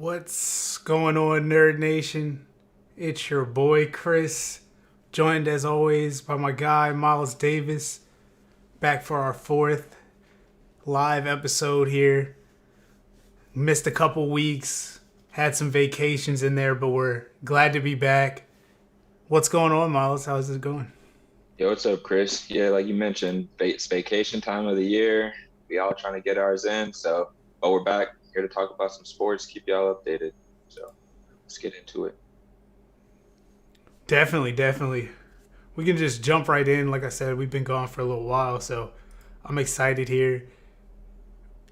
What's going on, Nerd Nation? It's your boy Chris, joined as always by my guy Miles Davis, back for our fourth live episode here. Missed a couple weeks, had some vacations in there, but we're glad to be back. What's going on, Miles? How's it going? Yo, what's up, Chris? Yeah, like you mentioned, it's vacation time of the year. We all trying to get ours in, but we're back here to talk about some sports, keep y'all updated. So let's get into it. Definitely. We can just jump right in. Like I said, we've been gone for a little while, so I'm excited here.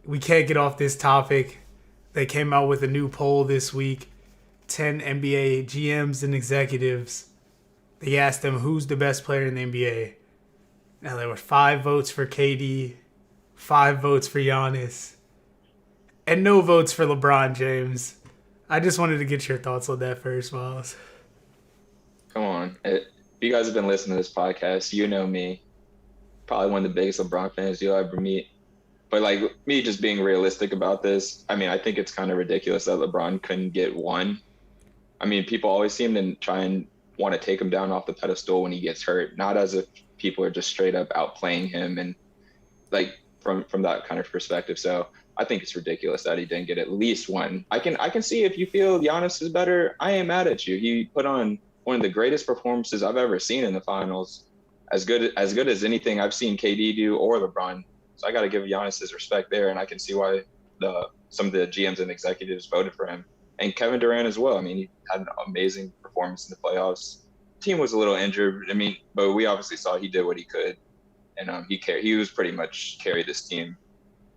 We can't get off this topic. They came out with a new poll this week. 10 NBA GMs and executives. They asked them who's the best player in the NBA. Now there were 5 votes for KD, 5 votes for Giannis, and no votes for LeBron James. I just wanted to get your thoughts on that first, Miles. Come on. If you guys have been listening to this podcast, you know me. Probably one of the biggest LeBron fans you'll ever meet. But like me just being realistic about this, I mean, I think it's kind of ridiculous that LeBron couldn't get one. I mean, people always seem to try and want to take him down off the pedestal when he gets hurt, not as if people are just straight up outplaying him and like from that kind of perspective. So I think it's ridiculous that he didn't get at least one. I can see if you feel Giannis is better. I ain't mad at you. He put on one of the greatest performances I've ever seen in the finals, as good as anything I've seen KD do or LeBron. So I got to give Giannis his respect there, and I can see why some of the GMs and executives voted for him. And Kevin Durant as well. I mean, he had an amazing performance in the playoffs. Team was a little injured. I mean, but we obviously saw he did what he could, and he was pretty much carried this team.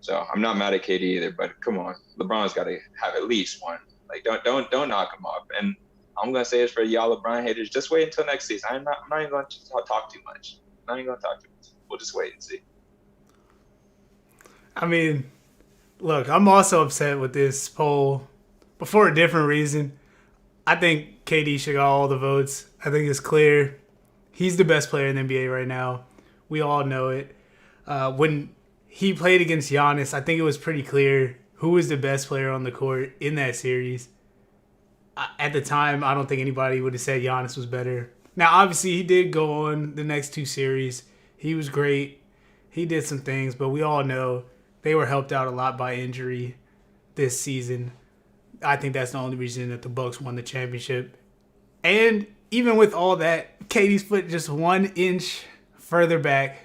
So I'm not mad at KD either, but come on, LeBron's got to have at least one. Like don't knock him off. And I'm gonna say this for y'all LeBron haters: just wait until next season. I'm not even going to talk too much. I'm not even going to talk too much. We'll just wait and see. I mean, look, I'm also upset with this poll, but for a different reason. I think KD should get all the votes. I think it's clear. He's the best player in the NBA right now. We all know it. When he played against Giannis, I think it was pretty clear who was the best player on the court in that series. At the time, I don't think anybody would have said Giannis was better. Now, obviously, he did go on the next 2 series. He was great. He did some things, but we all know they were helped out a lot by injury this season. I think that's the only reason that the Bucks won the championship. And even with all that, KD's foot just 1 inch further back.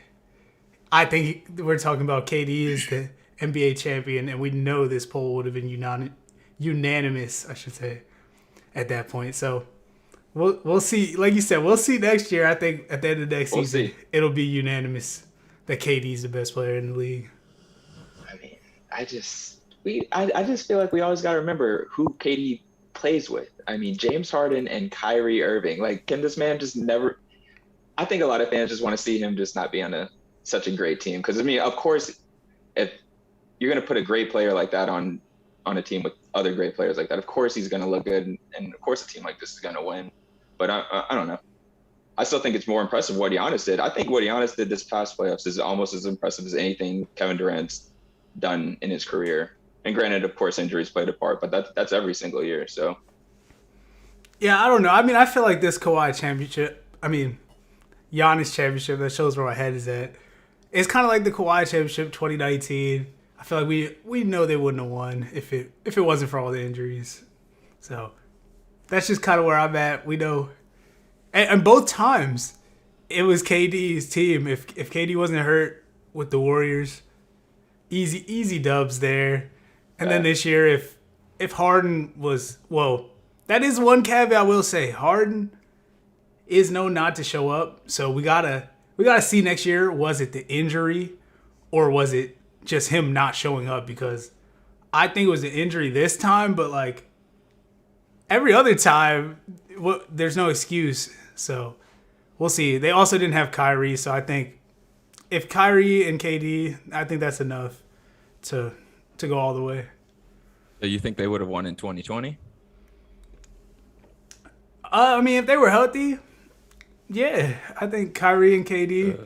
I think we're talking about KD is the NBA champion, and we know this poll would have been unanimous, I should say, at that point. So we'll see. Like you said, we'll see next year. I think at the end of next season, it'll be unanimous that KD's the best player in the league. I mean, I just feel like we always got to remember who KD plays with. I mean, James Harden and Kyrie Irving. Like, can this man just never? I think a lot of fans just want to see him just not be on such a great team. Because I mean, of course, if you're going to put a great player like that on a team with other great players like that, of course he's going to look good, and of course a team like this is going to win. But I don't know. I still think it's more impressive what Giannis did. I think what Giannis did this past playoffs is almost as impressive as anything Kevin Durant's done in his career. And granted, of course, injuries played a part, but that's every single year. So, yeah, I don't know. I mean, I feel like this Giannis championship, that shows where my head is at. It's kind of like the Kawhi championship 2019. I feel like we know they wouldn't have won if it wasn't for all the injuries. So that's just kind of where I'm at. We know, and both times it was KD's team. If KD wasn't hurt with the Warriors, easy dubs there. And then this year, if Harden was, well, that is one caveat I will say. Harden is known not to show up, so we gotta see next year. Was it the injury, or was it just him not showing up? Because I think it was the injury this time, but like every other time, there's no excuse. So we'll see. They also didn't have Kyrie, so I think if Kyrie and KD, I think that's enough to go all the way. So you think they would have won in 2020? I mean, if they were healthy, yeah. I think Kyrie and KD,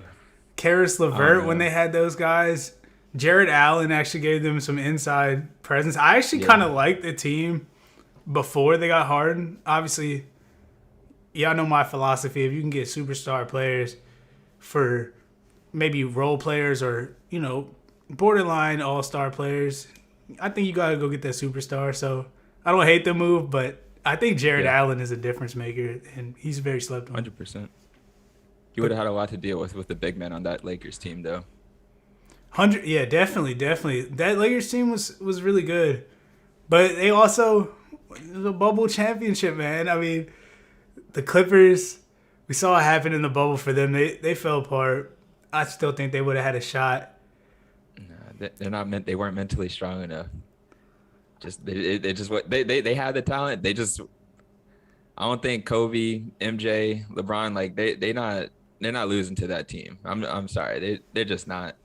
Karis LeVert, when they had those guys, Jared Allen actually gave them some inside presence. I actually kind of liked the team before they got Harden. Obviously, y'all know my philosophy. If you can get superstar players for maybe role players or, borderline all-star players, I think you got to go get that superstar. So I don't hate the move, but I think Jared Allen is a difference maker, and he's very slept on. 100%. He would have had a lot to deal with the big men on that Lakers team, though. Yeah, definitely. That Lakers team was really good, but they also the bubble championship, man. I mean, the Clippers. We saw what happened in the bubble for them. They fell apart. I still think they would have had a shot. No, they're not meant. They weren't mentally strong enough. They had the talent. I don't think Kobe, MJ, LeBron, like they're not losing to that team. I'm sorry. They're just not.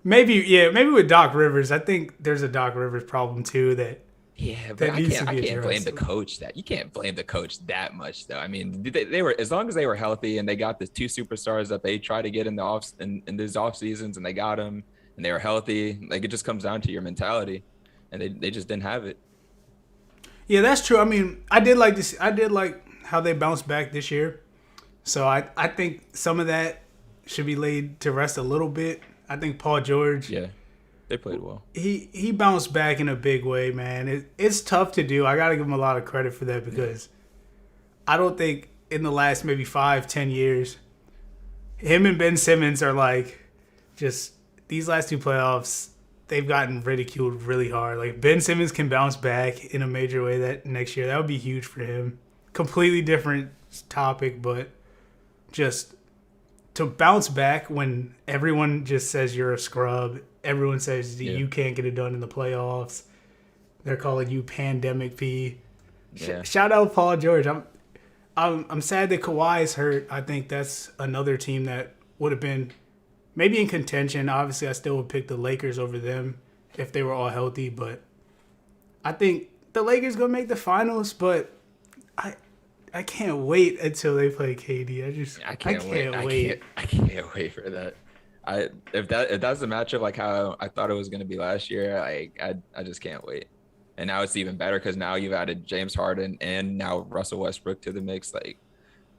Maybe with Doc Rivers. I think there's a Doc Rivers problem too. But I can't blame the coach that. You can't blame the coach that much though. I mean, they were, as long as they were healthy and they got the two superstars that they try to get in these off seasons, and they got them and they were healthy. Like, it just comes down to your mentality, and they just didn't have it. Yeah, that's true. I mean, I did like how they bounced back this year. So I think some of that should be laid to rest a little bit. I think Paul George. Yeah, they played well. He bounced back in a big way, man. It's tough to do. I got to give him a lot of credit for that, because I don't think in the last maybe 5-10 years, him and Ben Simmons are like, just these last two playoffs, they've gotten ridiculed really hard. Like, Ben Simmons can bounce back in a major way that next year. That would be huge for him. Completely different topic, but just to bounce back when everyone just says you're a scrub. Everyone says you can't get it done in the playoffs. They're calling you Pandemic P. Yeah. Shout out Paul George. I'm sad that Kawhi is hurt. I think that's another team that would have been maybe in contention. Obviously, I still would pick the Lakers over them if they were all healthy. But I think the Lakers going to make the finals. But I can't wait until they play KD. I can't wait. I can't wait for that. If that's the matchup like how I thought it was going to be last year, I just can't wait. And now it's even better because now you've added James Harden and now Russell Westbrook to the mix. Like,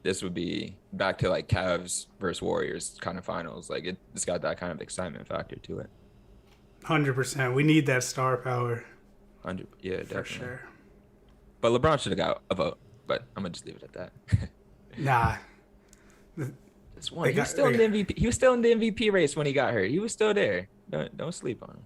this would be back to like Cavs versus Warriors kind of finals. Like, it's got that kind of excitement factor to it. 100%. We need that star power. 100. Yeah, definitely. For sure. But LeBron should have got a vote. But I'm gonna just leave it at that. Nah. He was still in the MVP. He was still in the MVP race when he got hurt. He was still there. Don't sleep on him.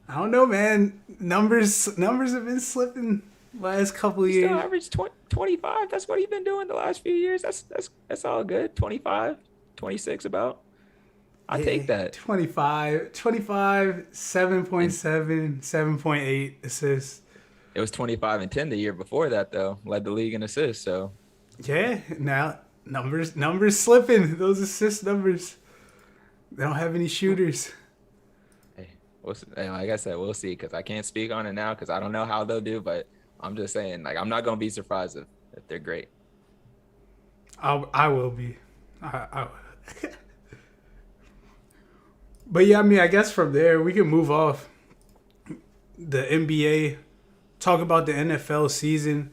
I don't know, man. Numbers have been slipping last couple of years. Still averaged 25. That's what he's been doing the last few years. That's all good. 25, 26 about. I take that. 25, 7.7, 7.8 assists. It was 25 and 10 the year before that, though. Led the league in assists, so. Yeah, now numbers slipping. Those assist numbers. They don't have any shooters. Hey, like I said, we'll see, because I can't speak on it now because I don't know how they'll do, but I'm just saying, like, I'm not going to be surprised if they're great. I will be. I will. But, yeah, I mean, I guess from there we can move off the NBA. Talk about the NFL season.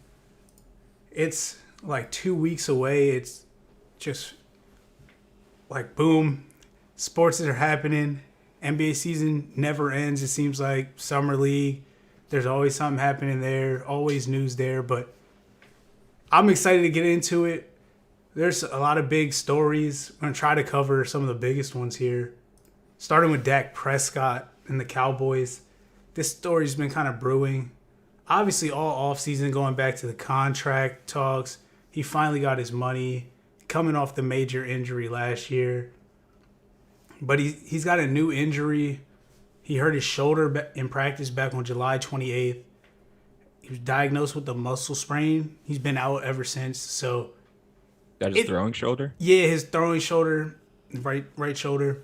It's like 2 weeks away. It's just like boom. Sports are happening. NBA season never ends. It seems like Summer League. There's always something happening there. Always news there. But I'm excited to get into it. There's a lot of big stories. I'm going to try to cover some of the biggest ones here. Starting with Dak Prescott and the Cowboys. This story's been kind of brewing. Obviously, all offseason going back to the contract talks. He finally got his money, coming off the major injury last year. But he's got a new injury. He hurt his shoulder in practice back on July 28th. He was diagnosed with a muscle sprain. He's been out ever since. So that is throwing shoulder? Yeah, his throwing shoulder, right shoulder.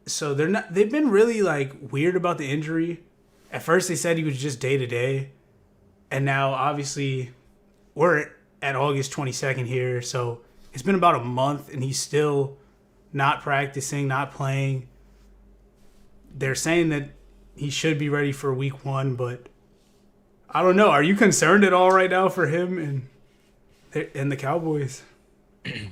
So they've been really like weird about the injury. At first, they said he was just day-to-day. And now, obviously, we're at August 22nd here. So it's been about a month, and he's still not practicing, not playing. They're saying that he should be ready for week 1, but I don't know. Are you concerned at all right now for him and the Cowboys?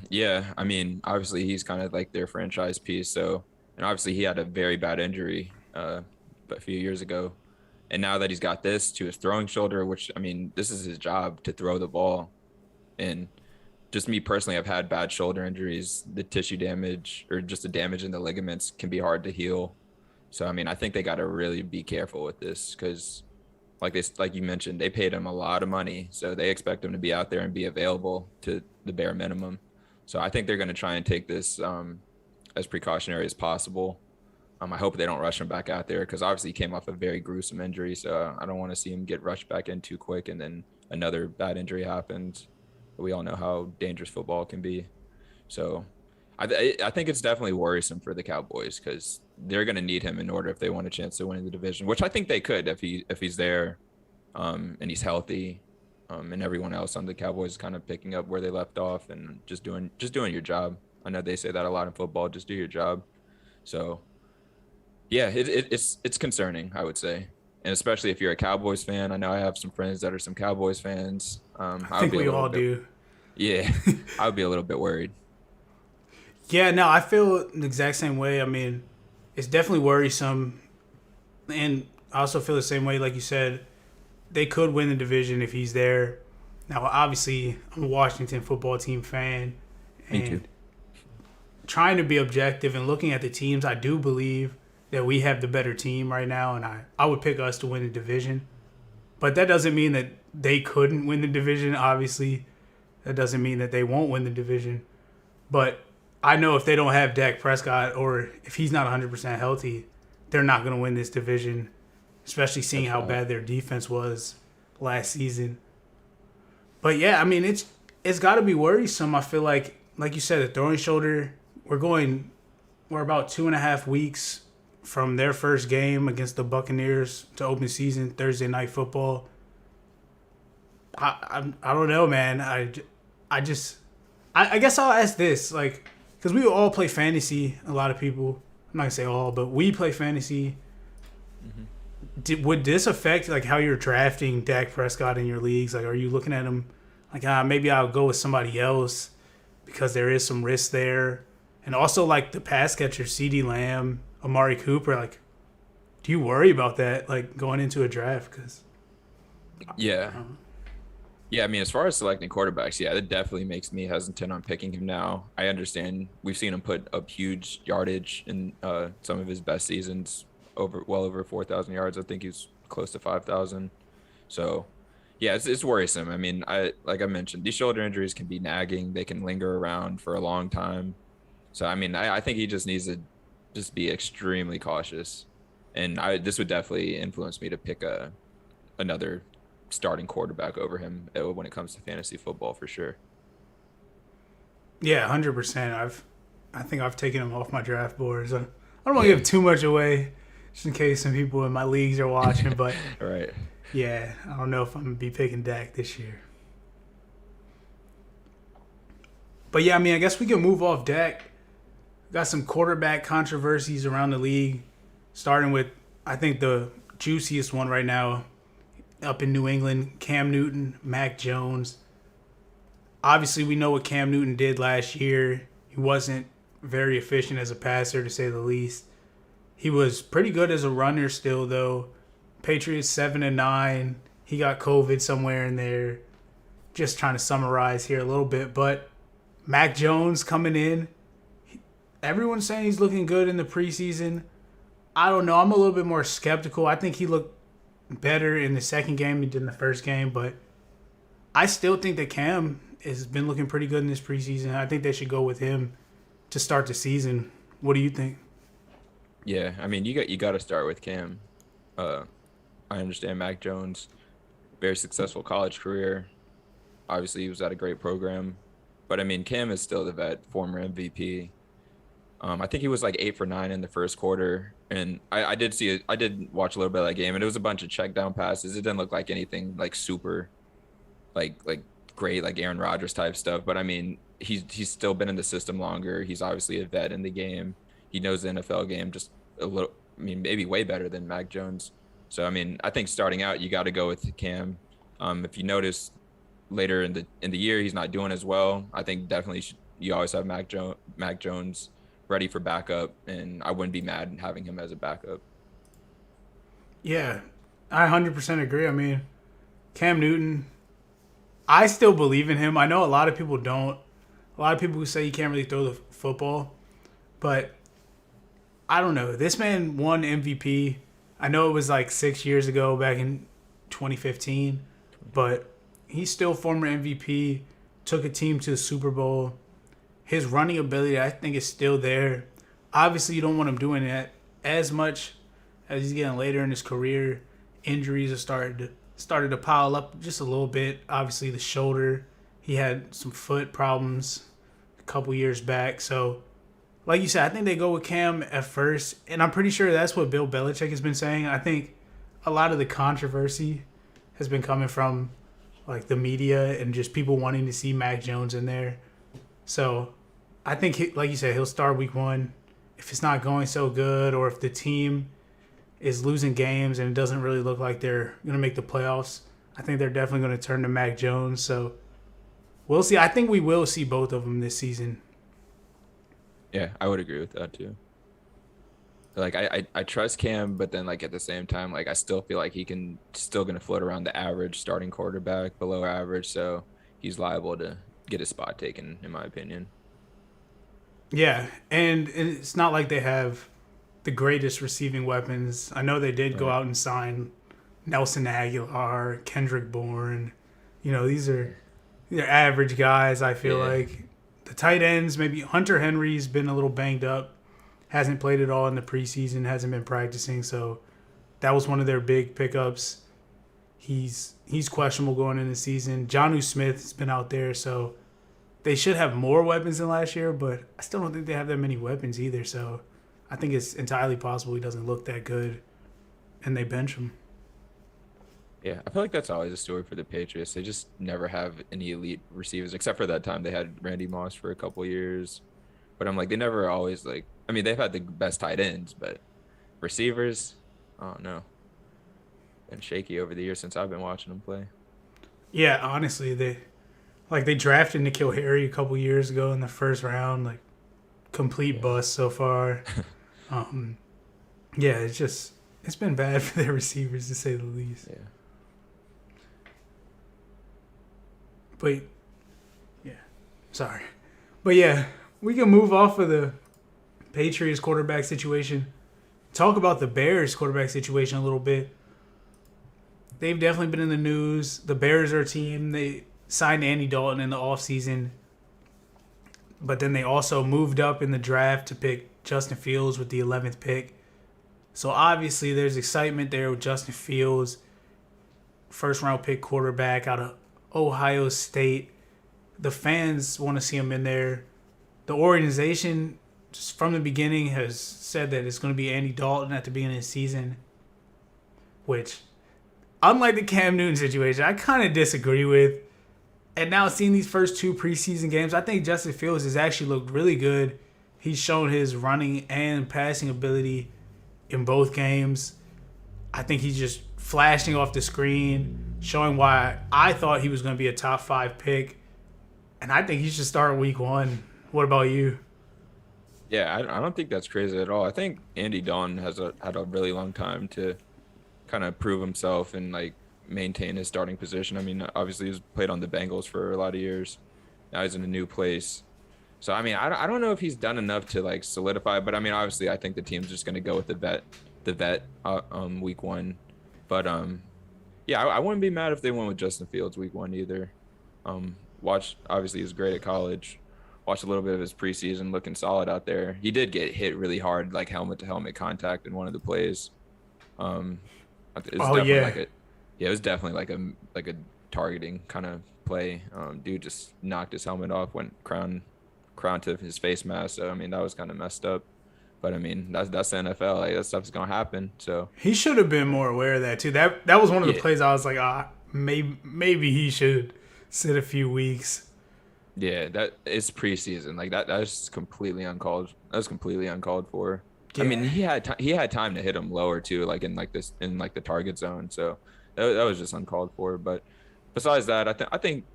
Yeah, I mean, obviously he's kind of like their franchise piece. So, and obviously he had a very bad injury a few years ago, and now that he's got this to his throwing shoulder, which I mean, this is his job to throw the ball. And just me personally, I've had bad shoulder injuries. The tissue damage or just the damage in the ligaments can be hard to heal. So, I mean, I think they got to really be careful with this because like you mentioned, they paid him a lot of money, so they expect him to be out there and be available to the bare minimum. So I think they're going to try and take this as precautionary as possible. I hope they don't rush him back out there because obviously he came off a very gruesome injury, so I don't want to see him get rushed back in too quick and then another bad injury happens. We all know how dangerous football can be. So I think it's definitely worrisome for the Cowboys because they're going to need him in order if they want a chance to win the division, which I think they could if he's there and he's healthy, and everyone else on the Cowboys is kind of picking up where they left off and just doing your job. I know they say that a lot in football, just do your job. So yeah, it's concerning, I would say, and especially if you're a Cowboys fan. I know I have some friends that are some Cowboys fans. I think we all do. Yeah, I would be a little bit worried. Yeah, no, I feel the exact same way. I mean, it's definitely worrisome. And I also feel the same way, like you said, they could win the division if he's there. Now, obviously, I'm a Washington football team fan. Me too. Trying to be objective and looking at the teams, I do believe that we have the better team right now, and I would pick us to win the division. But that doesn't mean that they couldn't win the division, obviously. That doesn't mean that they won't win the division. But I know if they don't have Dak Prescott or if he's not 100% healthy, they're not going to win this division, especially seeing how bad their defense was last season. But yeah, I mean, it's got to be worrisome. I feel like you said, the throwing shoulder, we're about 2.5 weeks from their first game against the Buccaneers to open season, Thursday Night Football. I don't know, man. I guess I'll ask this, like, because we all play fantasy, a lot of people. I'm not going to say all, but we play fantasy. Mm-hmm. Would this affect, like, how you're drafting Dak Prescott in your leagues? Like, are you looking at him like, maybe I'll go with somebody else because there is some risk there? And also, like, the pass catcher, CeeDee Lamb, Amari Cooper, like, do you worry about that, like, going into a draft? Cause, yeah. Yeah, I mean, as far as selecting quarterbacks, yeah, that definitely makes me hesitant on picking him now. I understand we've seen him put up huge yardage in some of his best seasons, well over 4,000 yards. I think he's close to 5,000. So, yeah, it's worrisome. I mean, like I mentioned, these shoulder injuries can be nagging. They can linger around for a long time. So, I mean, I think he just needs to just be extremely cautious. And this would definitely influence me to pick another starting quarterback over him when it comes to fantasy football for sure. Yeah, 100%. I think I've taken him off my draft boards. I don't want to give too much away, just in case some people in my leagues are watching. But right. Yeah, I don't know if I'm gonna be picking Dak this year. But yeah, I mean, I guess we can move off Dak. Got some quarterback controversies around the league, starting with, I think, the juiciest one right now up in New England, Cam Newton, Mac Jones. Obviously, we know what Cam Newton did last year. He wasn't very efficient as a passer, to say the least. He was pretty good as a runner still, though. Patriots 7-9. He got COVID somewhere in there. Just trying to summarize here a little bit. But Mac Jones coming in. Everyone's saying he's looking good in the preseason. I don't know. I'm a little bit more skeptical. I think he looked better in the second game than he did in the first game, but I still think that Cam has been looking pretty good in this preseason. I think they should go with him to start the season. What do you think? Yeah, I mean, you got to start with Cam. I understand Mac Jones, very successful college career. Obviously, he was at a great program, but I mean, Cam is still the vet, former MVP. I think he was like 8 for 9 in the first quarter, and I did see it. I did watch a little bit of that game, and it was a bunch of check down passes. It didn't look like anything like super, like great, like Aaron Rodgers type stuff. But I mean, he's still been in the system longer. He's obviously a vet in the game. He knows the NFL game just a little. I mean, maybe way better than Mac Jones. So I mean, I think starting out, you got to go with Cam. If you notice later in the year he's not doing as well, I think definitely you always have Mac Jones ready for backup, and I wouldn't be mad having him as a backup. Yeah, I 100% agree. I mean, Cam Newton, I still believe in him. I know a lot of people don't. A lot of people who say he can't really throw the football, but I don't know. This man won MVP. I know it was like 6 years ago, back in 2015, but he's still former MVP. Took a team to the Super Bowl. His running ability, I think, is still there. Obviously, you don't want him doing that as much as he's getting later in his career. Injuries have started to pile up just a little bit. Obviously, the shoulder. He had some foot problems a couple years back. So, like you said, I think they go with Cam at first, and I'm pretty sure that's what Bill Belichick has been saying. I think a lot of the controversy has been coming from like the media and just people wanting to see Mac Jones in there. So, I think, like you said, he'll start week 1. If it's not going so good, or if the team is losing games and it doesn't really look like they're going to make the playoffs, I think they're definitely going to turn to Mac Jones. So we'll see. I think we will see both of them this season. Yeah, I would agree with that too. Like I trust Cam, but then like at the same time, like I still feel like he can still gonna float around the average starting quarterback, below average, so he's liable to get a spot taken, in my opinion. Yeah, and it's not like they have the greatest receiving weapons. I know they did go Right. out and sign Nelson Aguilar, Kendrick Bourne. You know, they're average guys, I feel Yeah. like. The tight ends, maybe Hunter Henry's been a little banged up. Hasn't played at all in the preseason, hasn't been practicing, so that was one of their big pickups. He's questionable going into the season. Jonnu Smith's been out there, so they should have more weapons than last year, but I still don't think they have that many weapons either, so I think it's entirely possible he doesn't look that good and they bench him. Yeah, I feel like that's always a story for the Patriots. They just never have any elite receivers, except for that time they had Randy Moss for a couple years. But I'm like, they never always like. I mean, they've had the best tight ends, but receivers, I don't know. Been shaky over the years since I've been watching them play. Yeah, honestly, they drafted N'Keal Harry a couple years ago in the first round, like complete bust so far. Um, yeah, it's been bad for their receivers to say the least. Yeah. But yeah, sorry, but yeah, we can move off of the Patriots quarterback situation. Talk about the Bears quarterback situation a little bit. They've definitely been in the news. The Bears are a team. They signed Andy Dalton in the offseason, but then they also moved up in the draft to pick Justin Fields with the 11th pick. So obviously there's excitement there with Justin Fields, first round pick quarterback out of Ohio State. The fans want to see him in there. The organization, just from the beginning, has said that it's going to be Andy Dalton at the beginning of the season, which, unlike the Cam Newton situation, I kind of disagree with. And now seeing these first 2 preseason games, I think Justin Fields has actually looked really good. He's shown his running and passing ability in both games. I think he's just flashing off the screen, showing why I thought he was going to be a top 5 pick. And I think he should start week 1. What about you? Yeah, I don't think that's crazy at all. I think Andy Dalton had a really long time to kind of prove himself and like maintain his starting position. I mean, obviously he's played on the Bengals for a lot of years. Now he's in a new place. So I mean, I don't know if he's done enough to like solidify, but I mean, obviously I think the team's just going to go with the vet week 1. But yeah, I wouldn't be mad if they went with Justin Fields week 1 either. Obviously he's great at college. Watched a little bit of his preseason, looking solid out there. He did get hit really hard, like helmet to helmet contact in one of the plays. It was definitely yeah. it was definitely like a targeting kind of play. Dude just knocked his helmet off, went crown to his face mask. So I mean, that was kind of messed up. But I mean, that's the NFL. Like that stuff's gonna happen. So He should have been more aware of that too. That was one of the Yeah. plays I was like, maybe he should sit a few weeks. yeah, that it's preseason. Like that's completely uncalled. That's completely uncalled for. I mean, Yeah. he had time to hit him lower too, like in like the target zone. So that was just uncalled for. But besides that, I think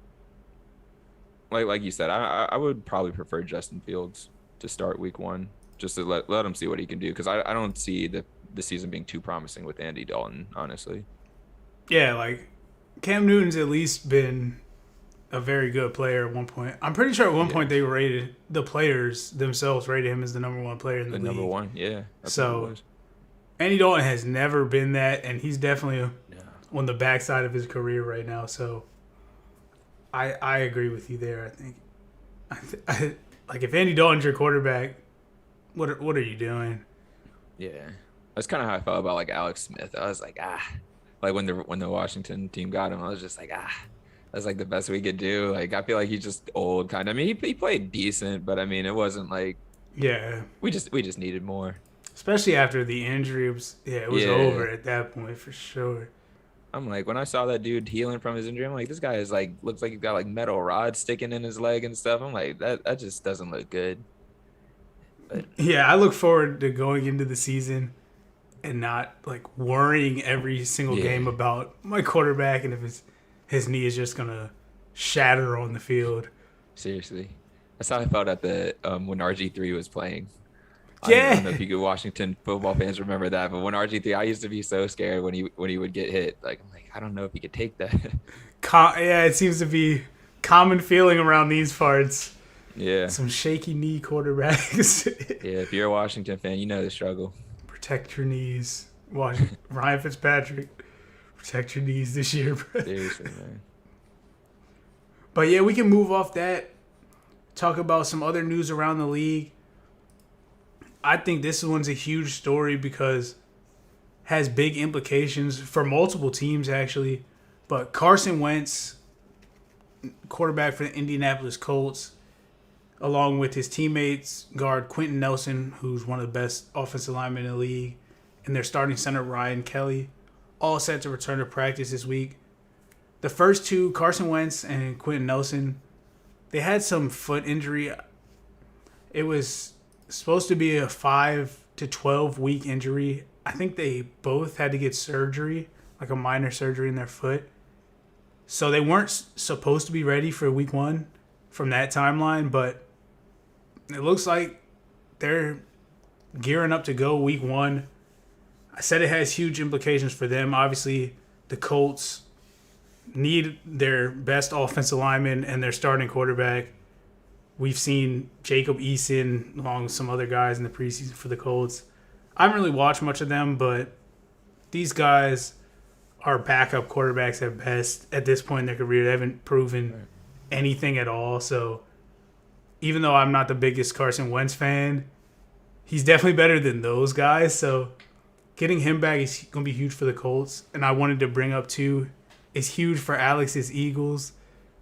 like you said, I would probably prefer Justin Fields to start week 1 just to let him see what he can do because I don't see the season being too promising with Andy Dalton, honestly. Yeah, like Cam Newton's at least been a very good player at one point. I'm pretty sure at one Yeah. point they rated the players themselves rated him as the number 1 player in the The league. number 1, yeah. That's So what it was. Andy Dalton has never been that, and he's definitely Yeah. on the backside of his career right now. So I agree with you there. I think like if Andy Dalton's your quarterback, what are you doing? Yeah. That's kind of how I felt about like Alex Smith. I was like, like when the Washington team got him, I was just like, that's like the best we could do. Like I feel like he's just old kind of. I mean, he played decent, but I mean, it wasn't like Yeah, we just needed more. especially after the injury. It was Yeah. over at that point for sure. I'm like, when I saw that dude healing from his injury, I'm like, this guy is like looks like he's got like metal rods sticking in his leg and stuff. I'm like, that just doesn't look good. But Yeah, I look forward to going into the season and not like worrying every single Yeah. game about my quarterback and if his knee is just gonna shatter on the field. seriously, that's how I felt at the when RG3 was playing. I Yeah. don't know if you could Washington football fans remember that, but when RG3, I used to be so scared when he would get hit. Like I'm like, I don't know if he could take that. Yeah, it seems to be common feeling around these parts. Yeah. Some shaky knee quarterbacks. Yeah, if you're a Washington fan, you know the struggle. Protect your knees. Watch Ryan Fitzpatrick. Protect your knees this year, bro. Seriously, man. But yeah, we can move off that. Talk about some other news around the league. I think this one's a huge story because has big implications for multiple teams actually. But Carson Wentz, quarterback for the Indianapolis Colts, along with his teammates, guard Quentin Nelson, who's one of the best offensive linemen in the league, and their starting center Ryan Kelly, all set to return to practice this week. The first two, Carson Wentz and Quentin Nelson, they had some foot injury. It was supposed to be a 5 to 12 week injury. I think they both had to get surgery, like a minor surgery in their foot. So they weren't supposed to be ready for week 1 from that timeline, but it looks like they're gearing up to go week 1. I said it has huge implications for them. Obviously, the Colts need their best offensive lineman and their starting quarterback. We've seen Jacob Eason along with some other guys in the preseason for the Colts. I haven't really watched much of them, but these guys are backup quarterbacks at best at this point in their career. They haven't proven anything at all. So even though I'm not the biggest Carson Wentz fan, he's definitely better than those guys. So getting him back is going to be huge for the Colts. And I wanted to bring up, too, it's huge for Alex's Eagles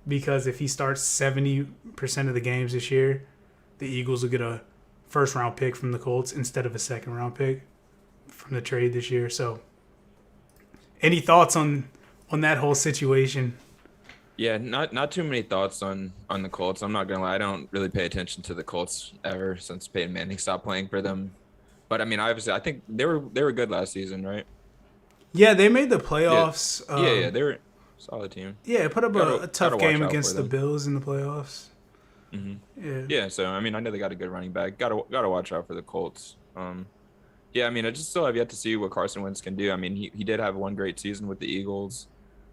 because if he starts 70% of the games this year, the Eagles will get a first-round pick from the Colts instead of a second-round pick from the trade this year. So any thoughts on that whole situation? Yeah, not too many thoughts on the Colts. I'm not gonna lie, I don't really pay attention to the Colts ever since Peyton Manning stopped playing for them. But I mean, obviously, I think they were good last season, right? Yeah, they made the playoffs. Yeah, they were a solid team. Yeah, put up a tough gotta game watch out against for the them. Bills in the playoffs. Mm-hmm. Yeah, so I mean, I know they got a good running back. Gotta watch out for the Colts. Yeah, I mean, I just still have yet to see what Carson Wentz can do. I mean, he did have one great season with the Eagles,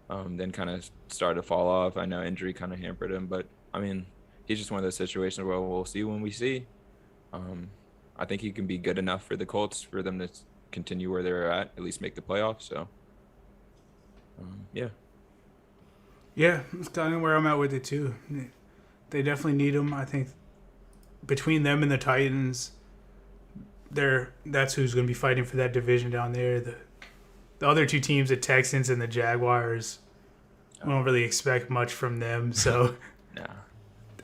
then kind of started to fall off. I know injury kind of hampered him, but I mean, he's just one of those situations where we'll see when we see. I think he can be good enough for the Colts for them to continue where they're at least make the playoffs. So, yeah. Yeah, that's kind of where I'm at with it too. They definitely need him. I think between them and the Titans, that's who's going to be fighting for that division down there. The other two teams, the Texans and the Jaguars, we don't really expect much from them. So Nah.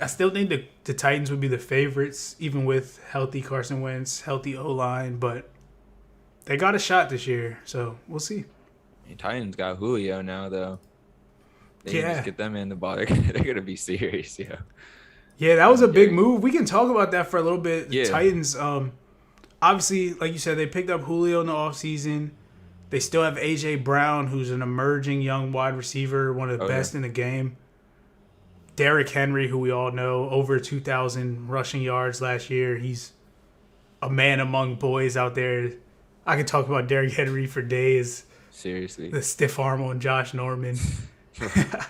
I still think the Titans would be the favorites, even with healthy Carson Wentz, healthy O-line. But they got a shot this year, so we'll see. I mean, Titans got Julio now, though. They can Yeah. just get them in the ball. They're gonna be serious, yeah. Yeah, that was a big move. We can talk about that for a little bit. The Yeah. Titans, obviously, like you said, they picked up Julio in the offseason. They still have A.J. Brown, who's an emerging young wide receiver, one of the best in the game. Derrick Henry, who we all know, over 2,000 rushing yards last year. He's a man among boys out there. I could talk about Derrick Henry for days. Seriously. The stiff arm on Josh Norman. That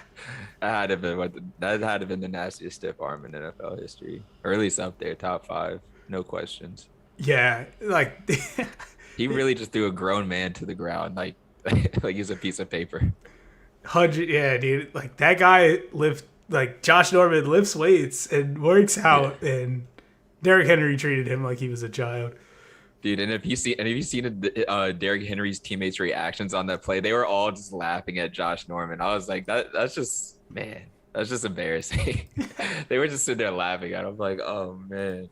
had to have been the nastiest stiff arm in NFL history, or at least up there, top 5, no questions. Yeah, like he really just threw a grown man to the ground, like he's a piece of paper. 100, yeah, dude. Like that guy Josh Norman lifts weights and works out, and Derrick Henry treated him like he was a child. Dude, and if you seen Derrick Henry's teammates' reactions on that play, they were all just laughing at Josh Norman. I was like, that's just embarrassing. They were just sitting there laughing at him. Like, oh man,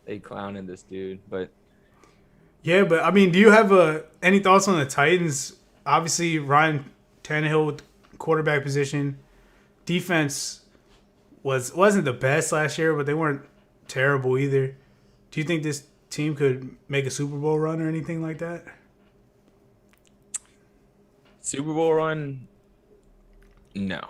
they clowning this dude. But yeah, but I mean, do you have any thoughts on the Titans? Obviously, Ryan Tannehill with quarterback position. Defense wasn't the best last year, but they weren't terrible either. Do you think this team could make a Super Bowl run or anything like that? Super Bowl run? No.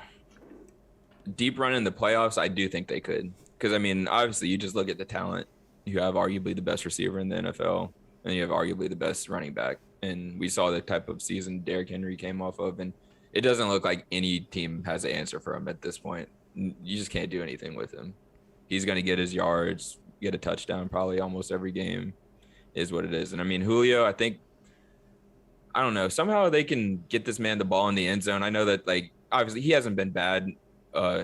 Deep run in the playoffs, I do think they could. Because, I mean, obviously, you just look at the talent. You have arguably the best receiver in the NFL, and you have arguably the best running back. And we saw the type of season Derrick Henry came off of, and it doesn't look like any team has an answer for him at this point. You just can't do anything with him. He's going to get his yards, get a touchdown probably almost every game, is what it is. And I mean, Julio, I don't know, somehow they can get this man the ball in the end zone. I know that, like, obviously he hasn't been bad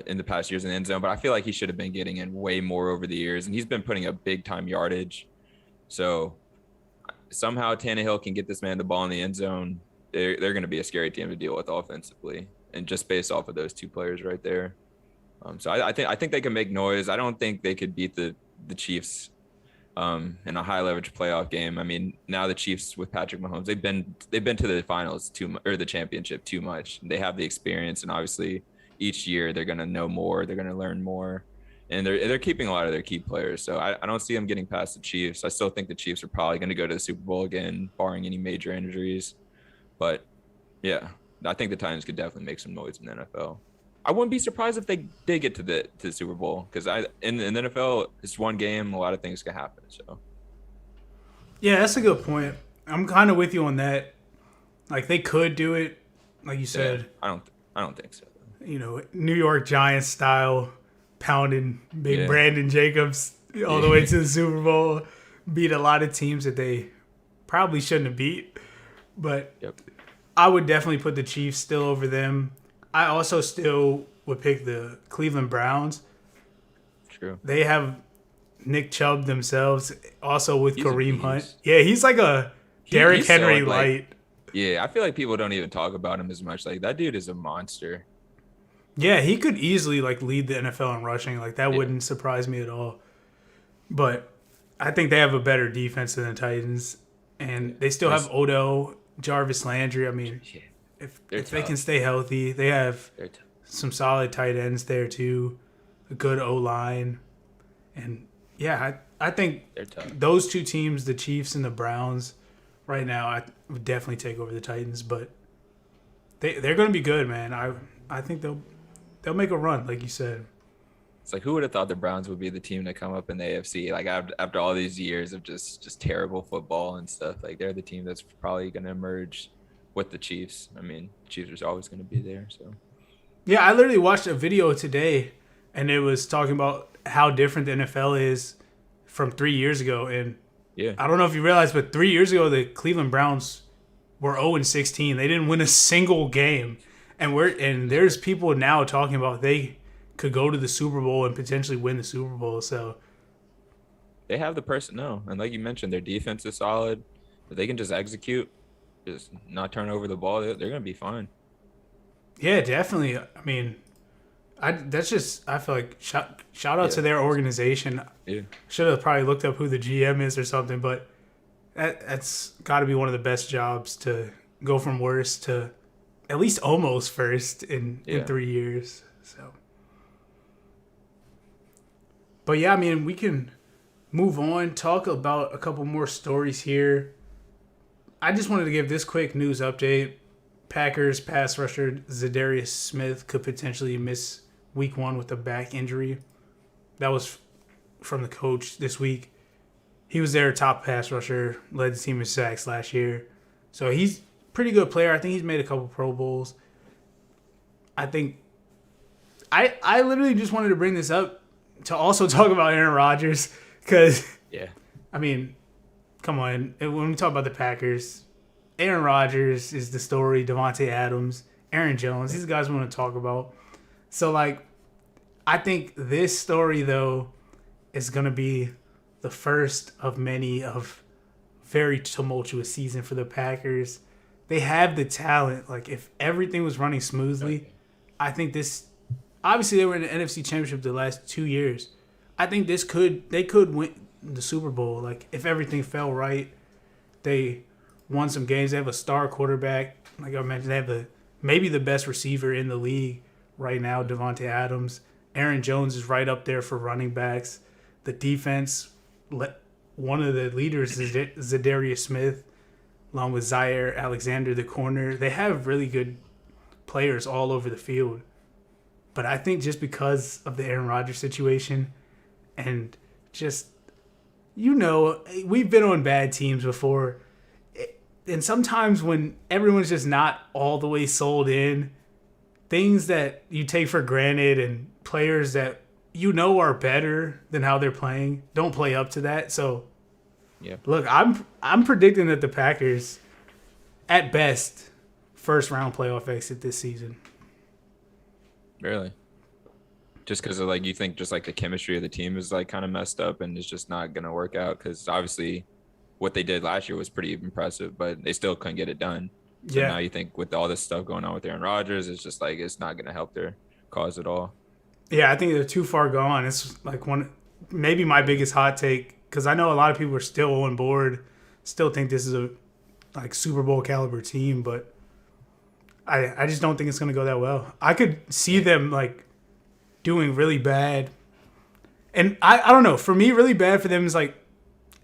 in the past years in the end zone, but I feel like he should have been getting in way more over the years, and he's been putting up big time yardage. So somehow Tannehill can get this man the ball in the end zone. They're going to be a scary team to deal with offensively, and just based off of those two players right there. So I think they can make noise. I don't think they could beat the Chiefs in a high leverage playoff game. I mean, now the Chiefs with Patrick Mahomes, they've been to the finals or the championship too much. They have the experience, and obviously each year they're going to know more, they're going to learn more, and they're keeping a lot of their key players. So I don't see them getting past the Chiefs. I still think the Chiefs are probably going to go to the Super Bowl again, barring any major injuries. But yeah, I think the Titans could definitely make some noise in the NFL. I wouldn't be surprised if they did get to the Super Bowl, because in the NFL, it's one game, a lot of things can happen. So yeah, that's a good point. I'm kind of with you on that. Like, they could do it, like you said. Yeah, I don't think so. You know, New York Giants style, pounding big Brandon Jacobs all the way to the Super Bowl, beat a lot of teams that they probably shouldn't have beat. But I would definitely put the Chiefs still over them. I also still would pick the Cleveland Browns. True. They have Nick Chubb themselves, also with Kareem Hunt. Beast. Yeah, he's like a Derrick Henry light. Yeah, I feel like people don't even talk about him as much. Like, that dude is a monster. Yeah, he could easily lead the NFL in rushing. Like, that wouldn't surprise me at all. But I think they have a better defense than the Titans, and they still have Odell, Jarvis Landry. I mean, if they can stay healthy, they have some solid tight ends there too, a good O-line, and yeah, I think those two teams, the Chiefs and the Browns, right now, I would definitely take over the Titans. But they're going to be good, man. I think they'll make a run, like you said. It's like, who would have thought the Browns would be the team to come up in the AFC? Like, after all these years of just terrible football and stuff, like, they're the team that's probably going to emerge with the Chiefs. I mean, Chiefs are always going to be there. So yeah, I literally watched a video today, and it was talking about how different the NFL is from 3 years ago. And I don't know if you realize, but 3 years ago, the Cleveland Browns were 0-16. They didn't win a single game. And there's people now talking about they could go to the Super Bowl and potentially win the Super Bowl. So they have the personnel, and like you mentioned, their defense is solid. If they can just execute, just not turn over the ball, they're going to be fine. Yeah, definitely. I mean, I feel like shout out to their organization. Yeah. Should have probably looked up who the GM is or something, but that's got to be one of the best jobs to go from worst to at least almost first in 3 years. So, but yeah, I mean, we can move on, talk about a couple more stories here. I just wanted to give this quick news update. Packers pass rusher Zadarius Smith could potentially miss week 1 with a back injury. That was from the coach this week. He was their top pass rusher, led the team in sacks last year. So he's a pretty good player. I think he's made a couple Pro Bowls. I think I literally just wanted to bring this up to also talk about Aaron Rodgers because, Yeah. I mean, come on. When we talk about the Packers, Aaron Rodgers is the story, Devontae Adams, Aaron Jones. These guys we want to talk about. So, like, I think this story, though, is going to be the first of many of very tumultuous season for the Packers. They have the talent. Like, if everything was running smoothly, I think this... Obviously, they were in the NFC Championship the last 2 years. I think they could win the Super Bowl. Like, if everything fell right, they won some games. They have a star quarterback. Like I mentioned, they have maybe the best receiver in the league right now, Devontae Adams. Aaron Jones is right up there for running backs. The defense, one of the leaders is Zadarius Smith, along with Zaire Alexander, the corner. They have really good players all over the field. But I think just because of the Aaron Rodgers situation and just, we've been on bad teams before. And sometimes when everyone's just not all the way sold in, things that you take for granted and players that are better than how they're playing don't play up to that. So, Yeah. Look, I'm predicting that the Packers, at best, first round playoff exit this season. Really? Just because of you think just the chemistry of the team is kind of messed up and it's just not going to work out because obviously what they did last year was pretty impressive, but they still couldn't get it done. So now you think with all this stuff going on with Aaron Rodgers, it's just it's not going to help their cause at all. Yeah, I think they're too far gone. It's maybe my biggest hot take because I know a lot of people are still on board, still think this is a Super Bowl caliber team, but I just don't think it's going to go that well. I could see them doing really bad. And I don't know. For me, really bad for them is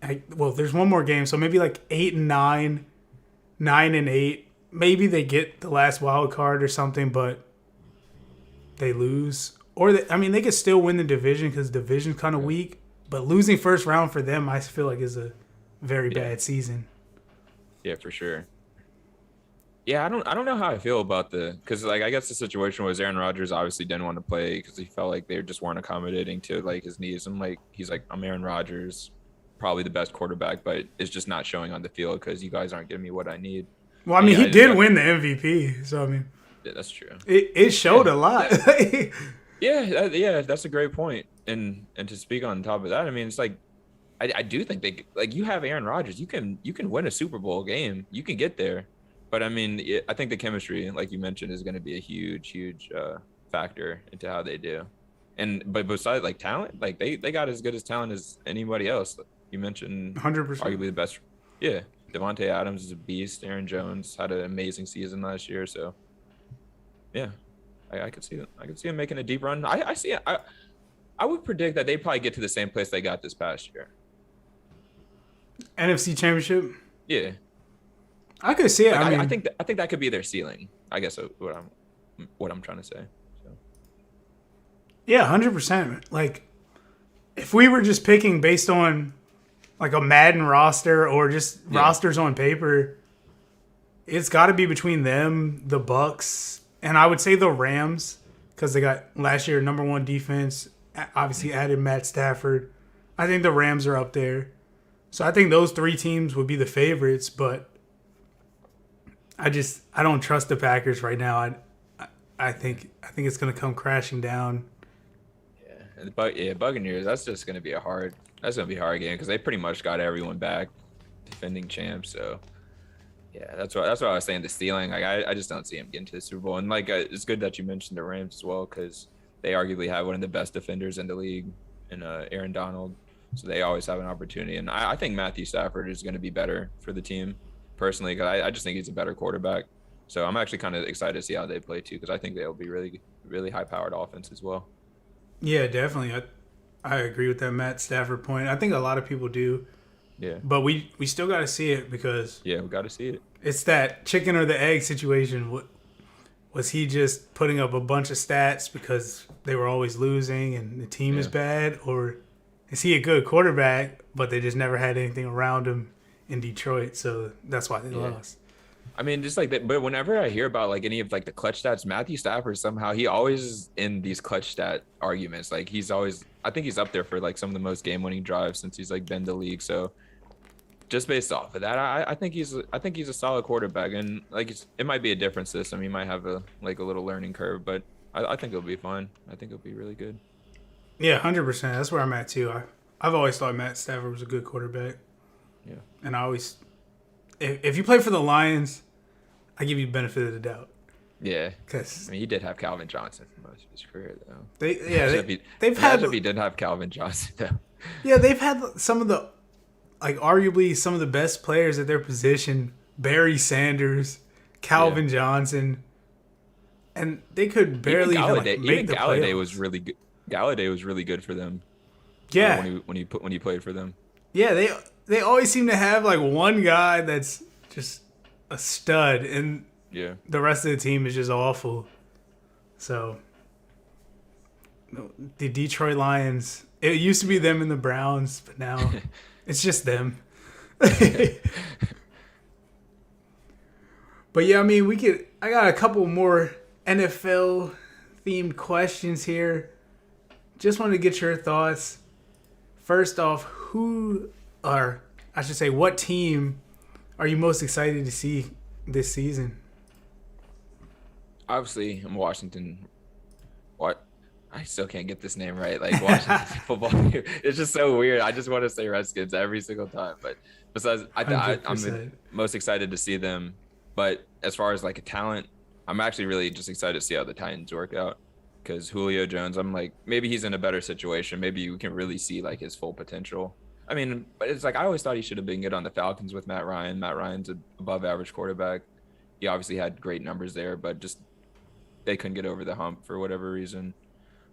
there's one more game. So maybe 8-9, 9-8. Maybe they get the last wild card or something, but they lose. Or, they could still win the division because the division's kind of weak. But losing first round for them, I feel is a very bad season. Yeah, for sure. Yeah, I don't know how I feel about because I guess the situation was Aaron Rodgers obviously didn't want to play because he felt like they just weren't accommodating to his needs. I'm Aaron Rodgers, probably the best quarterback, but it's just not showing on the field because you guys aren't giving me what I need. Well, he did win the MVP, so yeah, that's true. It showed a lot. Yeah, that's a great point. And to speak on top of that, it's I do think they you have Aaron Rodgers, you can win a Super Bowl game, you can get there. But I think the chemistry, like you mentioned, is going to be a huge factor into how they do. But besides talent, they got as good as talent as anybody else. You mentioned 100%. Arguably the best. Yeah, Devontae Adams is a beast. Aaron Jones had an amazing season last year. So, yeah, I could see it. I could see him making a deep run. I see it. I would predict that they probably get to the same place they got this past year. NFC Championship? Yeah. I could see it. I think that could be their ceiling. I guess what I'm trying to say. So. Yeah, 100%. If we were just picking based on a Madden roster or just rosters on paper, it's got to be between them, the Bucks, and I would say the Rams because they got last year number 1 defense. Obviously added Matt Stafford. I think the Rams are up there. So I think those 3 teams would be the favorites, but I don't trust the Packers right now. I think it's going to come crashing down. Yeah, Buccaneers. That's just going to be a hard game because they pretty much got everyone back, defending champs. So yeah, that's what I was saying. The ceiling, I just don't see him getting to the Super Bowl. And it's good that you mentioned the Rams as well because they arguably have one of the best defenders in the league, in Aaron Donald. So they always have an opportunity. And I think Matthew Stafford is going to be better for the team. Personally, because I just think he's a better quarterback. So I'm actually kind of excited to see how they play too, because I think they'll be really, really high-powered offense as well. Yeah, definitely. I agree with that Matt Stafford point. I think a lot of people do, Yeah. but we still got to see it because Yeah, we got to see it. it's that chicken or the egg situation. Was he just putting up a bunch of stats because they were always losing and the team is bad, or is he a good quarterback but they just never had anything around him in Detroit, so that's why they lost? I mean, just like that. But whenever I hear about like any of like the clutch stats, Matthew Stafford somehow he always is in these clutch stat arguments. Like he's always, I think he's up there for like some of the most game-winning drives since he's like been in the league. So just based off of that, I think he's a solid quarterback, and like it might be a different system. He might have a little learning curve, but I think it'll be fine. I think it'll be really good. Yeah, 100%. That's where I'm at too. I've always thought Matt Stafford was a good quarterback. Yeah, and I always, if you play for the Lions, I give you benefit of the doubt. Yeah, because I mean, he did have Calvin Johnson for most of his career, though. They've had. If he didn't have Calvin Johnson, though. Yeah, they've had some of the, like arguably some of the best players at their position. Barry Sanders, Calvin Johnson, and they could barely make the playoffs. Galladay was really good. Galladay was really good for them. Yeah, when he played for them. Yeah, they always seem to have like one guy that's just a stud, and the rest of the team is just awful. So the Detroit Lions, it used to be them and the Browns, but now it's just them. But yeah, I mean, I got a couple more NFL themed questions here. Just want to get your thoughts. First off, what team are you most excited to see this season? Obviously, I'm Washington. What? I still can't get this name right. Like Washington football. It's just so weird. I just want to say Redskins every single time. But besides, I'm most excited to see them. But as far as like a talent, I'm actually really just excited to see how the Titans work out. Because Julio Jones, I'm like, maybe he's in a better situation. Maybe you can really see like his full potential. I mean, but it's like I always thought he should have been good on the Falcons with Matt Ryan. Matt Ryan's an above average quarterback. He obviously had great numbers there, but just they couldn't get over the hump for whatever reason.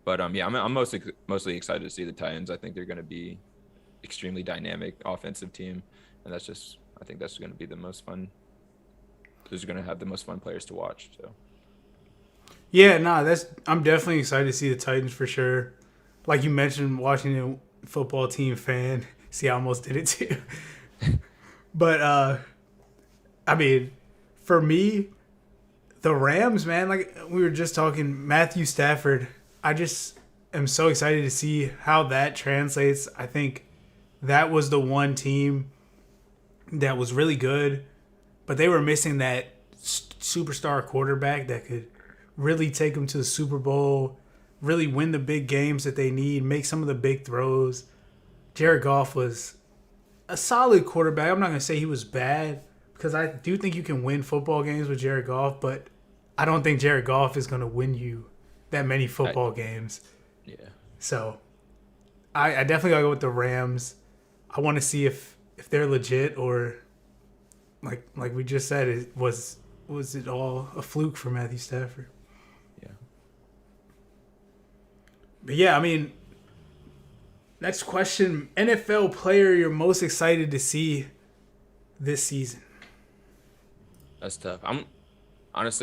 But I'm mostly excited to see the Titans. I think they're going to be extremely dynamic offensive team, and I think that's going to be the most fun. Those are going to have the most fun players to watch. So. Yeah, I'm definitely excited to see the Titans for sure. Like you mentioned, Washington football team fan. See, I almost did it too. But I mean, for me, the Rams, man, like we were just talking, Matthew Stafford, I just am so excited to see how that translates. I think that was the one team that was really good, but they were missing that superstar quarterback that could really take them to the Super Bowl, really win the big games that they need, make some of the big throws. Jared Goff was a solid quarterback. I'm not going to say he was bad because I do think you can win football games with Jared Goff, but I don't think Jared Goff is going to win you that many football games. Yeah. So I definitely got to go with the Rams. I want to see if they're legit or like we just said, was it all a fluke for Matthew Stafford? Yeah. But yeah, I mean, next question, NFL player you're most excited to see this season? That's tough. We've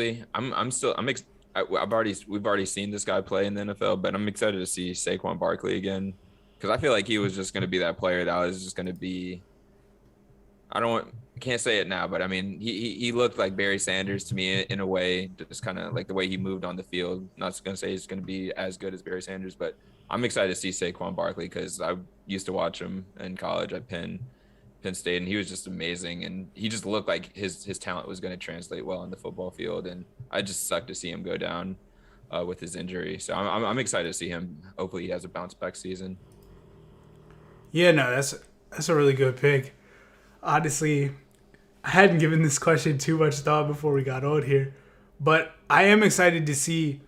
already seen this guy play in the NFL, but I'm excited to see Saquon Barkley again because I feel like he was just going to be that player that was just going to be. I can't say it now, but I mean, he looked like Barry Sanders to me in a way, just kind of like the way he moved on the field. Not going to say he's going to be as good as Barry Sanders, but I'm excited to see Saquon Barkley because I used to watch him in college at Penn State, and he was just amazing, and he just looked like his talent was going to translate well on the football field, and I just sucked to see him go down with his injury. So I'm excited to see him. Hopefully, he has a bounce back season. Yeah, no, that's a really good pick. Honestly, I hadn't given this question too much thought before we got on here, but I am excited to see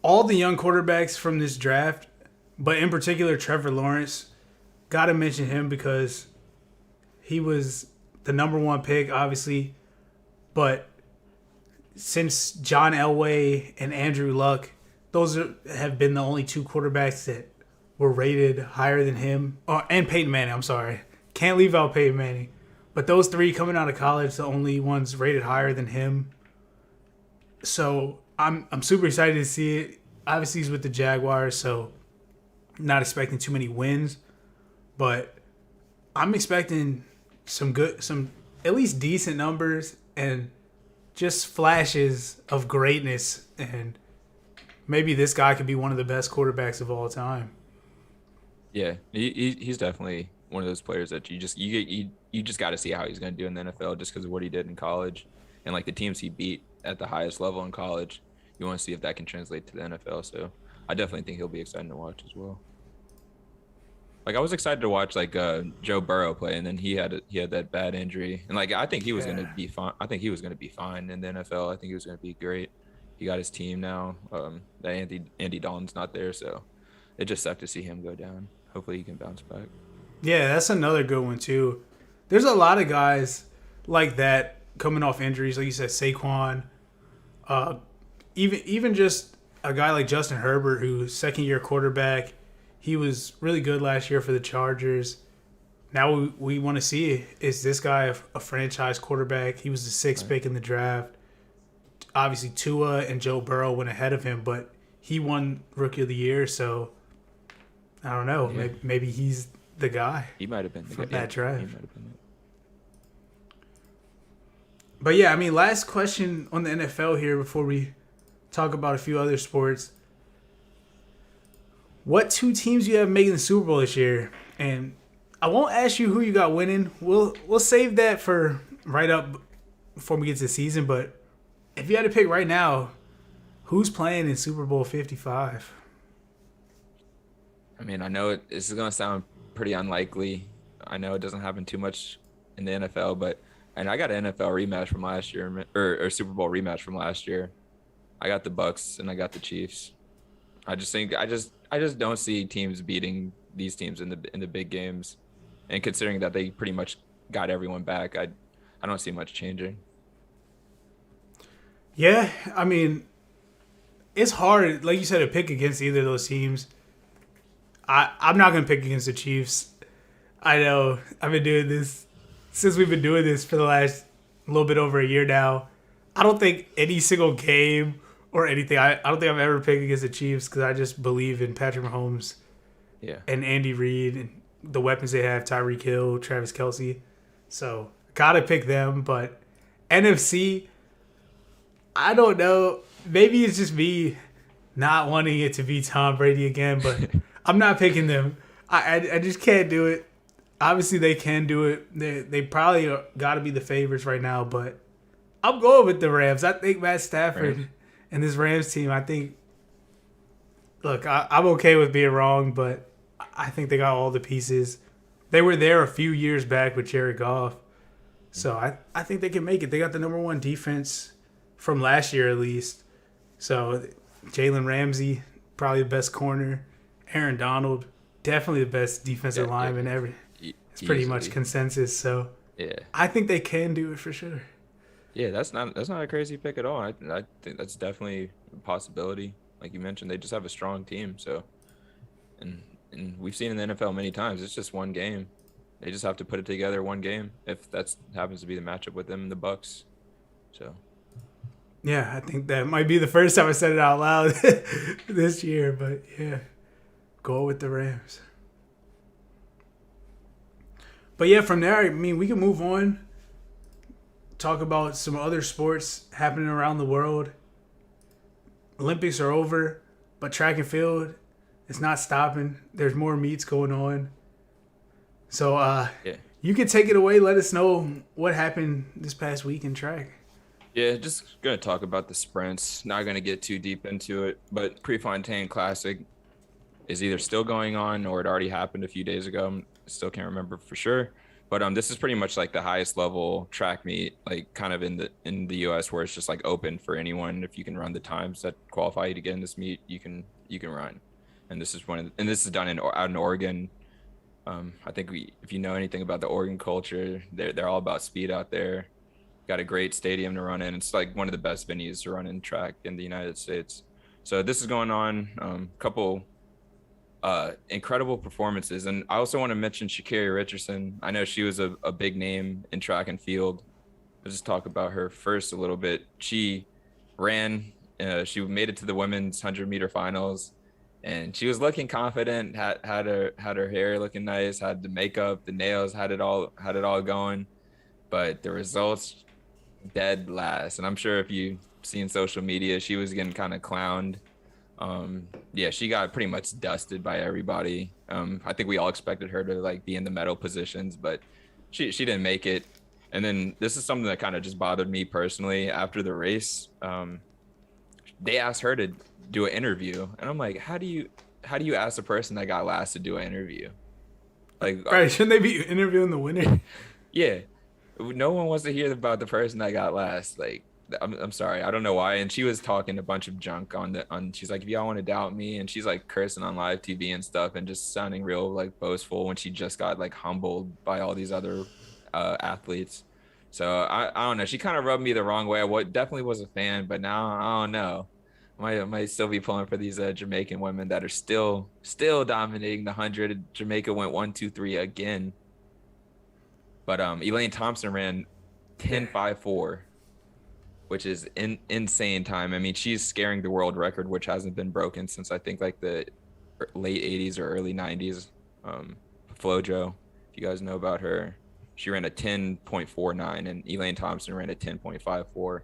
all the young quarterbacks from this draft, but in particular Trevor Lawrence. Got to mention him because he was the number one pick, obviously, but since John Elway and Andrew Luck, have been the only two quarterbacks that were rated higher than him. Oh, and Peyton Manning. I'm sorry, can't leave out Peyton Manning. But those three coming out of college, the only ones rated higher than him. So I'm super excited to see it. Obviously, he's with the Jaguars, so not expecting too many wins, but I'm expecting some at least decent numbers and just flashes of greatness, and maybe this guy could be one of the best quarterbacks of all time. Yeah, he's definitely one of those players that you just got to see how he's going to do in the NFL just because of what he did in college and like the teams he beat at the highest level in college. You want to see if that can translate to the NFL. So I definitely think he'll be exciting to watch as well. Like I was excited to watch like Joe Burrow play, and then he had that bad injury, and like I think he was going to be fine. I think he was going to be fine in the NFL. I think he was going to be great. He got his team now. That Andy Dalton's not there, so it just sucked to see him go down. Hopefully he can bounce back. Yeah, that's another good one too. There's a lot of guys like that coming off injuries, like you said, Saquon. Even just a guy like Justin Herbert, who's second-year quarterback. He was really good last year for the Chargers. Now we want to see, is this guy a franchise quarterback? He was the sixth pick in the draft. Obviously, Tua and Joe Burrow went ahead of him, but he won Rookie of the Year, so I don't know. Yeah. Maybe he's the guy. He might have been from that draft. He might have been it. But yeah, I mean, last question on the NFL here before we talk about a few other sports. What two teams you have making the Super Bowl this year? And I won't ask you who you got winning. We'll save that for right up before we get to the season. But if you had to pick right now, who's playing in Super Bowl 55? I mean, I know this is going to sound pretty unlikely. I know it doesn't happen too much in the NFL, but and I got an NFL rematch from last year, or Super Bowl rematch from last year. I got the Bucks and I got the Chiefs. I just don't see teams beating these teams in the big games, and considering that they pretty much got everyone back, I don't see much changing. Yeah, I mean, it's hard, like you said, to pick against either of those teams. I'm not gonna pick against the Chiefs. I know I've been doing this since we've been doing this for the last little bit over a year now. I don't think any single game or anything. I don't think I've ever picked against the Chiefs because I just believe in Patrick Mahomes, and Andy Reid and the weapons they have, Tyreek Hill, Travis Kelce. So gotta pick them. But NFC, I don't know. Maybe it's just me not wanting it to be Tom Brady again, but I'm not picking them. I just can't do it. Obviously, they can do it. They probably got to be the favorites right now, but I'm going with the Rams. I think Matt Stafford and this Rams team, look, I'm okay with being wrong, but I think they got all the pieces. They were there a few years back with Jared Goff, so I think they can make it. They got the number one defense from last year at least. So Jalen Ramsey, probably the best corner. Aaron Donald, definitely the best defensive lineman ever. It's pretty much consensus. So I think they can do it for sure. Yeah, that's not a crazy pick at all. I think that's definitely a possibility. Like you mentioned, they just have a strong team. So, and we've seen in the NFL many times, it's just one game. They just have to put it together one game if that happens to be the matchup with them and the Bucks. So. Yeah, I think that might be the first time I said it out loud this year. But yeah, go with the Rams. But yeah, from there, I mean, we can move on. Talk about some other sports happening around the world. Olympics are over, but track and field, it's not stopping. There's more meets going on. So you can take it away. Let us know what happened this past week in track. Yeah, just going to talk about the sprints. Not going to get too deep into it, but Prefontaine Classic is either still going on or it already happened a few days ago. Still can't remember for sure. But this is pretty much like the highest level track meet, like kind of in the US, where it's just like open for anyone. If you can run the times that qualify you to get in this meet, you can run. And this is this is done out in Oregon. I think if you know anything about the Oregon culture, they're all about speed out there. Got a great stadium to run in. It's like one of the best venues to run in track in the United States. So this is going on. Couple incredible performances, and I also want to mention Sha'Carri Richardson. I know she was a big name in track and field. Let's just talk about her first a little bit. She ran. She made it to the women's 100-meter finals, and she was looking confident. Had her hair looking nice. Had the makeup, the nails. Had it all going. But the results, dead last. And I'm sure if you seen social media, she was getting kind of clowned. Yeah, she got pretty much dusted by everybody. I think we all expected her to like be in the medal positions, but she didn't make it. And then this is something that kind of just bothered me personally after the race. They asked her to do an interview, and I'm like, how do you ask a person that got last to do an interview? Like, Right? Shouldn't they be interviewing the winner? yeah, no one wants to hear about the person that got last. Like, I'm sorry, I don't know why. And she was talking a bunch of junk on. She's like, if y'all want to doubt me, and she's like cursing on live TV and stuff, and just sounding real like boastful when she just got like humbled by all these other athletes. So I don't know. She kind of rubbed me the wrong way. I definitely was a fan, but now I don't know. I might still be pulling for these Jamaican women that are still dominating the 100. Jamaica went 1, 2, 3 again. But Elaine Thompson ran 10.54, which is insane time. I mean, she's scaring the world record, which hasn't been broken since I think like the late 80s or early 90s. Flojo, if you guys know about her, she ran a 10.49, and Elaine Thompson ran a 10.54.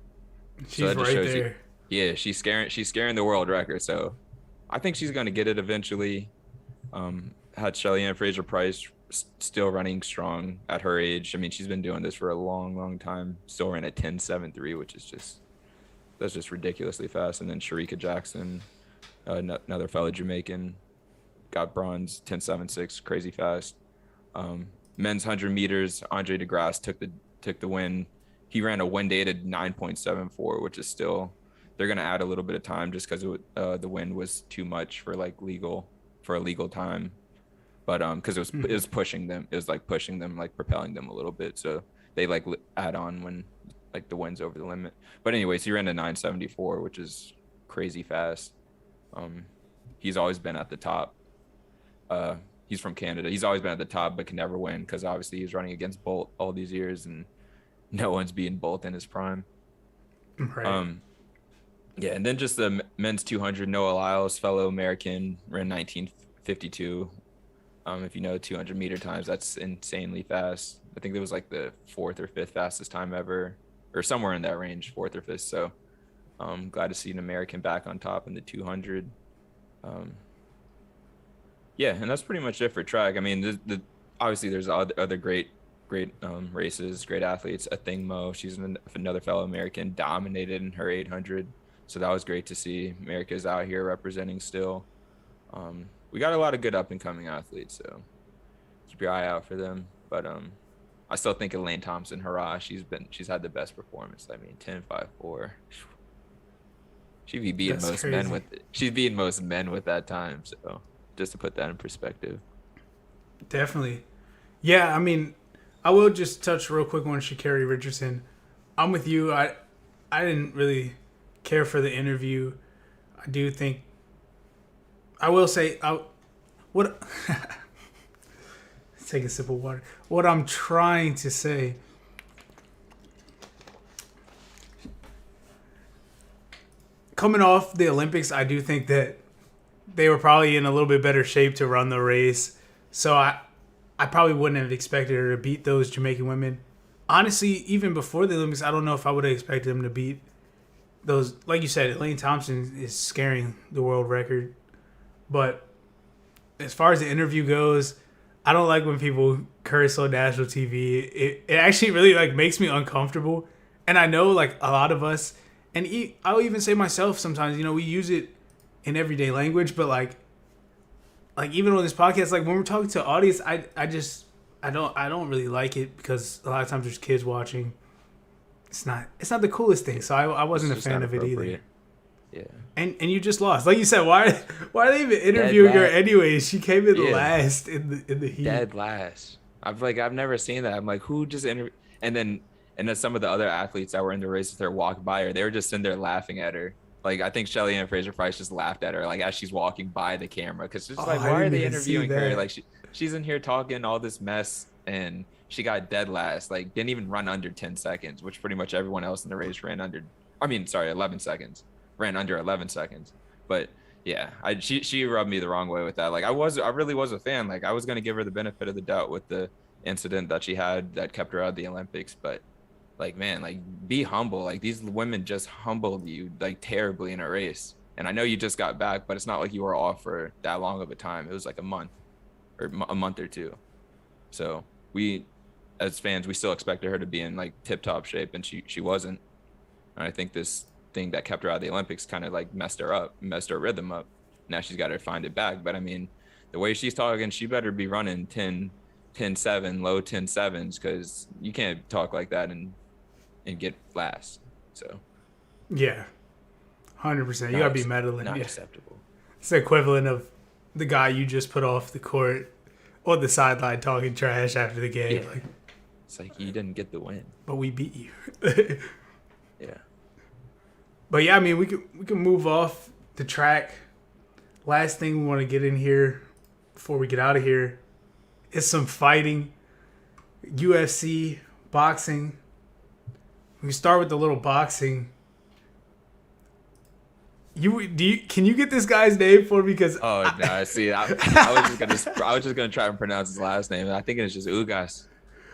She's so right there. Yeah, she's scaring the world record. So I think she's going to get it eventually. Had Shelly-Ann Fraser-Price still running strong at her age. I mean, she's been doing this for a long, long time. Still ran a 10.73, which is that's just ridiculously fast. And then Sharika Jackson, another fellow Jamaican, got bronze, 10.76, crazy fast. Men's 100 meters, Andre DeGrasse took the win. He ran a one-dated 9.74, which is still, they're going to add a little bit of time just because the wind was too much for a legal time. But because it was pushing them, like propelling them a little bit. So they like add on when like the wind's over the limit. But anyways, he ran a 9.74, which is crazy fast. He's always been at the top. He's from Canada. He's always been at the top, but can never win because obviously he's running against Bolt all these years, and no one's beating Bolt in his prime. Right. Yeah, and then just the men's 200, Noah Lyles, fellow American, ran 19.52. If you know 200 meter times, that's insanely fast. I think it was like the 4th or 5th fastest time ever, or somewhere in that range, 4th or 5th. So I'm glad to see an American back on top in the 200. Yeah, and that's pretty much it for track. I mean, obviously there's other great races, great athletes. Athing she's another fellow American, dominated in her 800. So that was great to see. America's out here representing still. We got a lot of good up and coming athletes, so keep your eye out for them. But I still think Elaine Thompson, hurrah, she's had the best performance. I mean, 10.54. She'd be beating most men with it. She's beating most men with that time. So just to put that in perspective. Definitely. Yeah, I mean, I will just touch real quick on Sha'Carri Richardson. I'm with you. I didn't really care for the interview. I do think I will say take a sip of water. What I'm trying to say, coming off the Olympics, I do think that they were probably in a little bit better shape to run the race. So I probably wouldn't have expected her to beat those Jamaican women. Honestly, even before the Olympics, I don't know if I would have expected them to beat those. Like you said, Elaine Thompson is scaring the world record. But as far as the interview goes, I don't like when people curse on national TV. It actually really like makes me uncomfortable. And I know like a lot of us, and I'll even say myself sometimes, you know, we use it in everyday language, but like even on this podcast, like when we're talking to audience, I don't really like it because a lot of times there's kids watching. It's not the coolest thing, so I wasn't a fan of it either. Yeah. And you just lost. Like you said, why are they even interviewing her anyways? She came in last in the heat. Dead last. I've never seen that. I'm like, who just interviewed? And then some of the other athletes that were in the race with her walked by her. They were just sitting there laughing at her. Like, I think Shelly Ann Fraser-Price just laughed at her, like, as she's walking by the camera. Because it's just like, I why are didn't they even see interviewing her? that. Like, she's in here talking all this mess, and she got dead last. Like, didn't even run under 10 seconds, which pretty much everyone else in the race ran under. I mean, sorry, 11 seconds. Ran under 11 seconds. But, yeah, she rubbed me the wrong way with that. Like, I really was a fan. Like, I was going to give her the benefit of the doubt with the incident that she had that kept her out of the Olympics. But, like, man, like, be humble. Like, these women just humbled you, like, terribly in a race. And I know you just got back, but it's not like you were off for that long of a time. It was like a month or two. So we, as fans, we still expected her to be in like tip-top shape, and she wasn't. And I think this thing that kept her out of the Olympics kind of like messed her rhythm up. Now she's got to find it back. But I mean, the way she's talking, she better be running 10-7, low 10-7s, because you can't talk like that and get last. So Yeah, 100%. You gotta be meddling. Not Yeah. acceptable. It's the equivalent of the guy you just put off the court or the sideline talking trash after the game. Yeah. Like, It's like you didn't get the win. but we beat you. Yeah. But yeah, I mean, we can move off the track. Last thing we want to get in here before we get out of here is some fighting, UFC, boxing. We can start with the little boxing. Can you get this guy's name for me? Because No, see, I was just gonna try and pronounce his last name. I think it's just Ugas,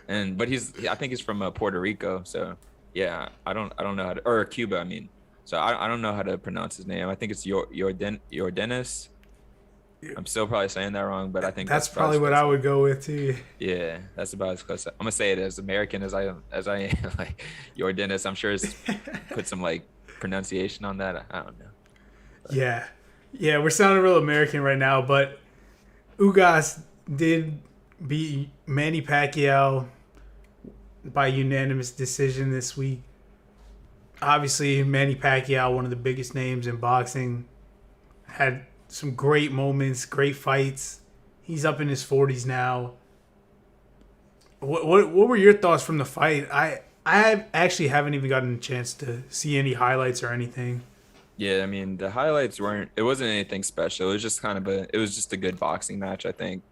but I think he's from Puerto Rico. So yeah, I don't know how to, or Cuba, I mean. So I don't know how to pronounce his name. I think it's Yordenis. I'm still probably saying that wrong, but I think that's probably what I would go with too. Yeah, that's about as close. I'm gonna say it as American as I am, like Yordenis. I'm sure it's put some like pronunciation on that. I don't know. Yeah, we're sounding real American right now, but Ugas did beat Manny Pacquiao by unanimous decision this week. Obviously, Manny Pacquiao, one of the biggest names in boxing, had some great moments, great fights. He's up in his 40s now. What were your thoughts from the fight? I actually haven't even gotten a chance to see any highlights or anything. Yeah, I mean the highlights it wasn't anything special. It was just it was just a good boxing match, I think.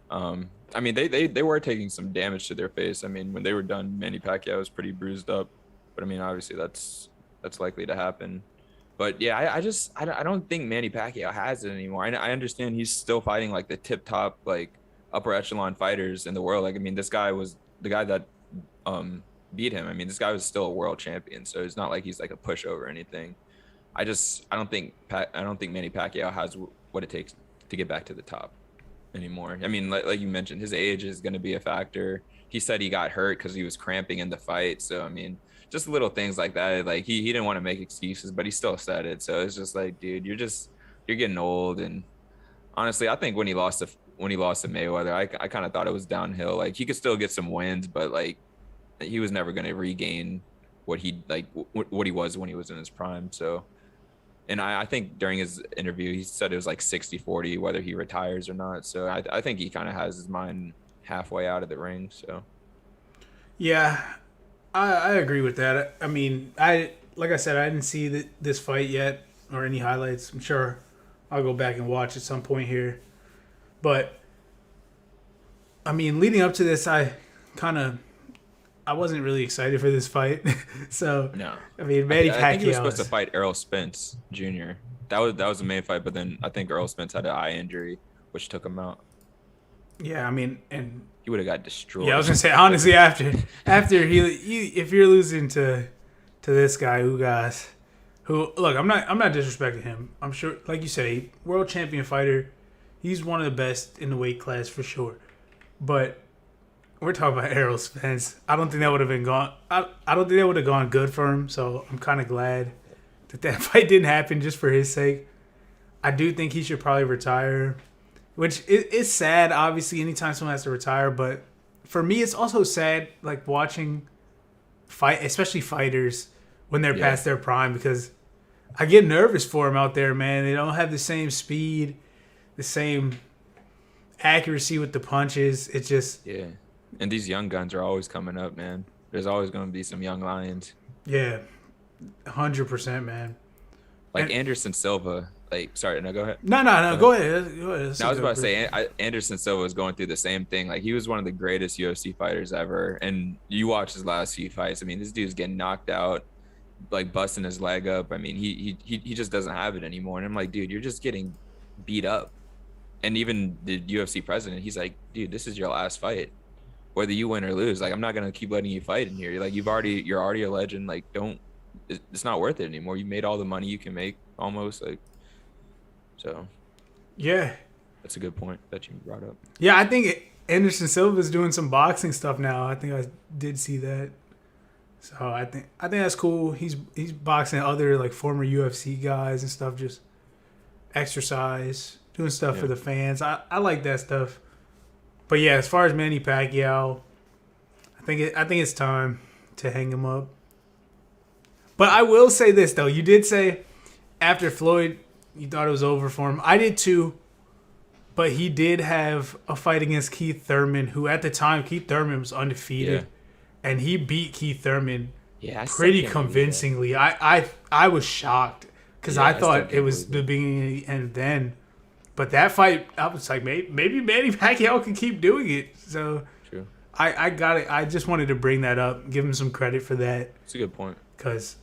I mean they were taking some damage to their face. I mean when they were done, Manny Pacquiao was pretty bruised up, but I mean obviously that's likely to happen. But yeah, I don't think Manny Pacquiao has it anymore. I understand he's still fighting like the tip top like upper echelon fighters in the world. Like I mean this guy was the guy that beat him. I mean this guy was still a world champion, so it's not like he's like a pushover or anything. I don't think Manny Pacquiao has what it takes to get back to the top anymore. I mean, like you mentioned, his age is going to be a factor. He said he got hurt because he was cramping in the fight. So I mean, just little things like that. Like he didn't want to make excuses, but he still said it. So it's just like, dude, you're getting old. And honestly, I think when he lost to Mayweather, I kind of thought it was downhill. Like he could still get some wins, but like he was never going to regain what he was when he was in his prime. So. And I think during his interview, he said it was like 60-40, whether he retires or not. So I think he kind of has his mind halfway out of the ring. So, yeah, I agree with that. I mean, like I said, I didn't see this fight yet or any highlights. I'm sure I'll go back and watch at some point here. But, I mean, leading up to this, I wasn't really excited for this fight. So, no. I mean, Manny Pacquiao. I think he was supposed to fight Errol Spence Jr. That was the main fight, but then I think Errol Spence had an eye injury, which took him out. Yeah, I mean, and he would have got destroyed. Yeah, I was gonna say honestly, after he if you're losing to this guy Ugas, who look, I'm not disrespecting him. I'm sure, like you said, world champion fighter. He's one of the best in the weight class for sure, but. We're talking about Errol Spence. I don't think that would have been gone. I don't think that would have gone good for him. So I'm kind of glad that fight didn't happen just for his sake. I do think he should probably retire, which is sad. Obviously, anytime someone has to retire, but for me, it's also sad like watching especially fighters when they're past their prime, because I get nervous for them out there, man. They don't have the same speed, the same accuracy with the punches. It's just And these young guns are always coming up, man. There's always going to be some young lions. Yeah, 100%, man. Like Anderson Silva, like, sorry, no, go ahead. No, go ahead. Go ahead. No, I was about to say Anderson Silva was going through the same thing. Like he was one of the greatest UFC fighters ever, and you watch his last few fights. I mean, this dude's getting knocked out, like busting his leg up. I mean, he just doesn't have it anymore. And I'm like, dude, you're just getting beat up. And even the UFC president, he's like, dude, this is your last fight, whether you win or lose. Like, I'm not gonna keep letting you fight in here. You're like, you're already a legend. Like, it's not worth it anymore. You made all the money you can make, almost. Like, so. Yeah. That's a good point that you brought up. Yeah, I think Anderson Silva's doing some boxing stuff now. I think I did see that. So I think that's cool. He's boxing other like former UFC guys and stuff, just exercise, doing stuff for the fans. I like that stuff. But yeah, as far as Manny Pacquiao, I think it's time to hang him up. But I will say this though, you did say after Floyd you thought it was over for him. I did too. But he did have a fight against Keith Thurman, who at the time, Keith Thurman was undefeated. Yeah. And he beat Keith Thurman pretty convincingly. I was shocked because I thought it was the beginning and the end then. But that fight, I was like, maybe Manny Pacquiao can keep doing it. So true. I got it. I just wanted to bring that up, give him some credit for that. It's a good point. Because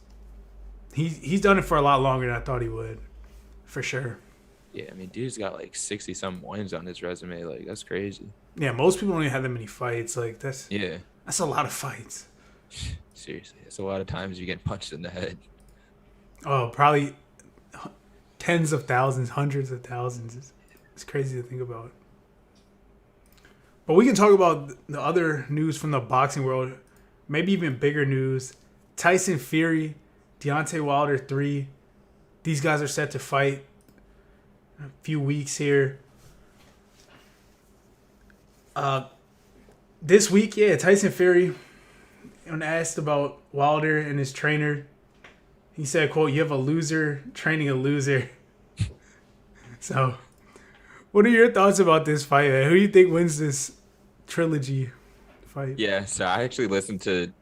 he's done it for a lot longer than I thought he would, for sure. Yeah, I mean, dude's got like 60-some wins on his resume. Like, that's crazy. Yeah, most people don't even have that many fights. Like, that's a lot of fights. Seriously, it's a lot of times you get punched in the head. Oh, probably tens of thousands, hundreds of thousands. It's crazy to think about. But we can talk about the other news from the boxing world. Maybe even bigger news. Tyson Fury, Deontay Wilder 3. These guys are set to fight a few weeks here. This week, Tyson Fury, when asked about Wilder and his trainer, he said, quote, "You have a loser training a loser." So, what are your thoughts about this fight, man? Who do you think wins this trilogy fight? Yeah, so I actually listened to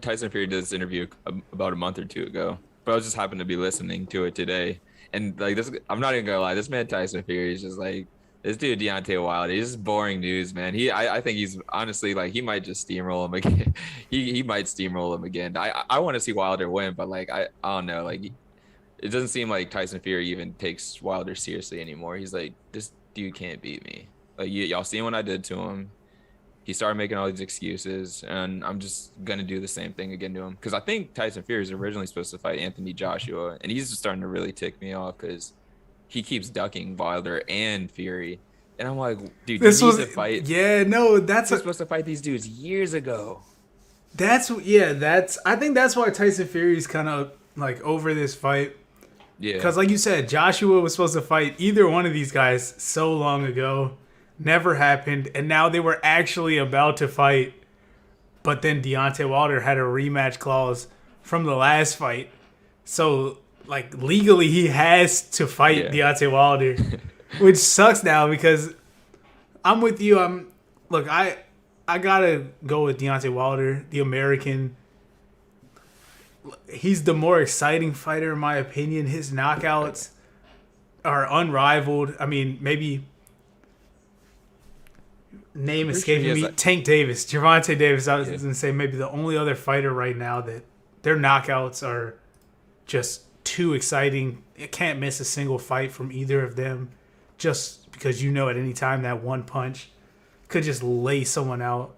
Tyson Fury did this interview about a month or two ago, but I was just happened to be listening to it today. And like this, I'm not even gonna lie. This man Tyson Fury is just like this dude Deontay Wilder. He's just boring news, man. I think he's honestly like he might just steamroll him again. he might steamroll him again. I want to see Wilder win, but like I don't know. Like it doesn't seem like Tyson Fury even takes Wilder seriously anymore. He's like, this dude can't beat me. Like y'all seen what I did to him. He started making all these excuses, and I'm just gonna do the same thing again to him. Because I think Tyson Fury is originally supposed to fight Anthony Joshua, and he's just starting to really tick me off because he keeps ducking Wilder and Fury, and I'm like, dude, this was to fight. Yeah, no, that's supposed to fight these dudes years ago. I think that's why Tyson Fury's kind of like over this fight. Yeah, because like you said, Joshua was supposed to fight either one of these guys so long ago. Never happened, and now they were actually about to fight, but then Deontay Wilder had a rematch clause from the last fight, so like legally he has to fight Deontay Wilder, which sucks now because I'm with you. I gotta go with Deontay Wilder, the American. He's the more exciting fighter in my opinion. His knockouts are unrivaled. I mean, maybe. Name escaping me. Tank Davis, Gervonta Davis. I was going to say maybe the only other fighter right now that their knockouts are just too exciting. You can't miss a single fight from either of them just because you know at any time that one punch could just lay someone out.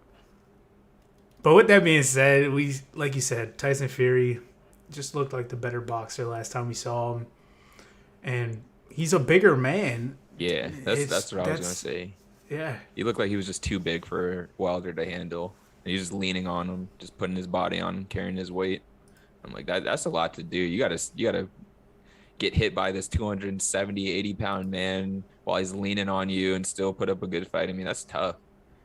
But with that being said, like you said, Tyson Fury just looked like the better boxer last time we saw him. And he's a bigger man. Yeah, that's what I was going to say. Yeah. He looked like he was just too big for Wilder to handle. And he's just leaning on him, just putting his body on him, carrying his weight. I'm like, that's a lot to do. You gotta get hit by this 270, 80-pound man while he's leaning on you and still put up a good fight. I mean, that's tough.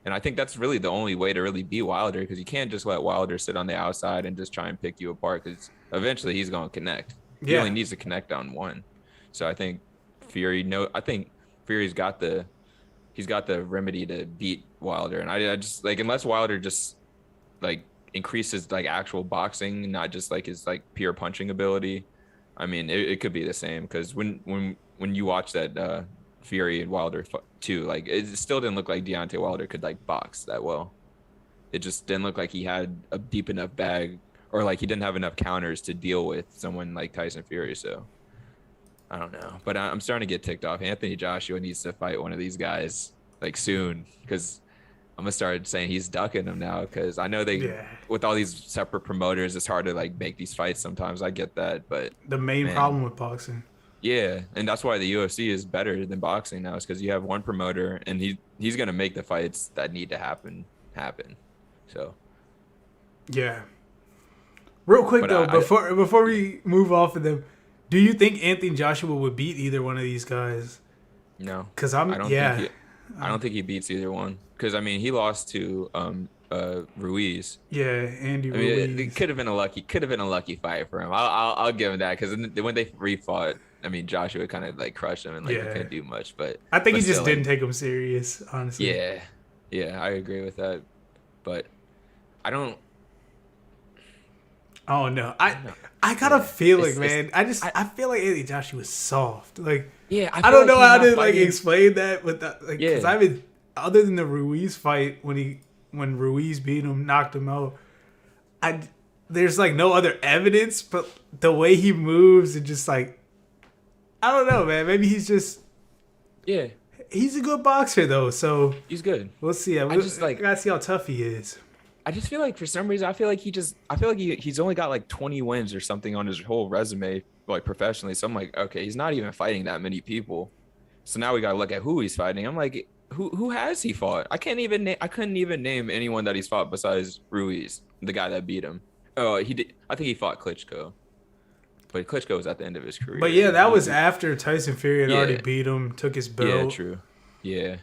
And I think that's really the only way to really beat Wilder, because you can't just let Wilder sit on the outside and just try and pick you apart, because eventually he's going to connect. He only needs to connect on one. So I think Fury's got the remedy to beat Wilder. And I just like, unless Wilder just like increases like actual boxing, not just like his like pure punching ability, I mean, it could be the same because when you watch that Fury and Wilder too, like it still didn't look like Deontay Wilder could like box that well. It just didn't look like he had a deep enough bag, or like he didn't have enough counters to deal with someone like Tyson Fury. So I don't know, but I'm starting to get ticked off. Anthony Joshua needs to fight one of these guys like soon because I'm gonna start saying he's ducking them now because I know they Yeah. with all these separate promoters, it's hard to like make these fights sometimes. I get that, but The main man, problem with boxing. yeah, and that's why the UFC is better than boxing now, is because you have one promoter and he's gonna make the fights that need to happen. So, Yeah. Real quick but though, before we move off of them, do you think Anthony Joshua would beat either one of these guys? no, Because I don't think he beats either one. Because I mean, he lost to Ruiz. Yeah, Andy I mean, Ruiz. it could have been a lucky fight for him. I'll give him that because when they refought, I mean, Joshua kind of like crushed him and like he couldn't do much. But I think but he just still, didn't take him serious, honestly. yeah, I agree with that. But I don't. Oh no, I I got a feeling, It's- man. I feel like Anthony Joshua was soft. Like Yeah, I feel don't know he's how not to like fighting- explain that with that. Like, because Yeah. I've been other than the Ruiz fight when Ruiz beat him, knocked him out. There's like no other evidence, but the way he moves and just like I don't know, man. Maybe he's Yeah, a good boxer though. So he's good. we'll see. I gotta see how tough he is. I just feel like for some reason I feel like he's only got like 20 wins or something on his whole resume like professionally. So I'm like, okay, he's not even fighting that many people. So now we gotta look at who he's fighting. I'm like, who has he fought? I couldn't even name anyone that he's fought besides Ruiz, the guy that beat him. Oh, he did. I think he fought Klitschko, but Klitschko was at the end of his career. But yeah, that was after Tyson Fury had already beat him, took his belt. Yeah, true. Yeah,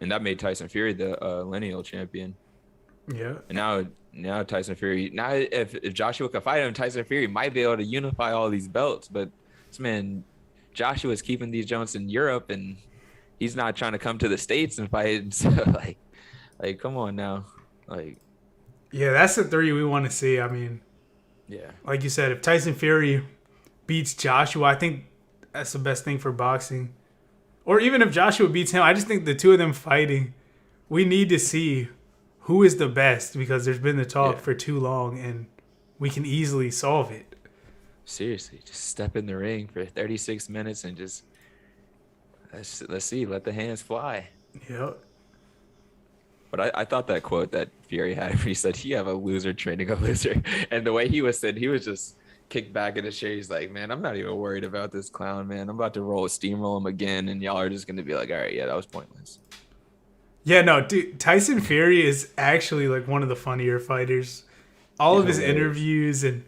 and that made Tyson Fury the lineal champion. Yeah. And now Tyson Fury. Now if Joshua could fight him, Tyson Fury might be able to unify all these belts. But this man, Joshua's keeping these Jones in Europe, and he's not trying to come to the States and fight. So like, come on now, like. Yeah, that's the three we want to see. I mean, Yeah. like you said, if Tyson Fury beats Joshua, I think that's the best thing for boxing. Or even if Joshua beats him, I just think the two of them fighting, we need to see who is the best because there's been the talk for too long and we can easily solve it. Seriously, just step in the ring for 36 minutes and just let's see, let the hands fly. Yep. But I thought that quote that Fury had, where he said, "You have a loser training a loser," and the way he was said, he was just kicked back in his chair. He's like, "Man, I'm not even worried about this clown, man. I'm about to steamroll him again, and y'all are just gonna be like, all right, yeah, that was pointless." Yeah, no, dude, Tyson Fury is actually like one of the funnier fighters. All of his interviews and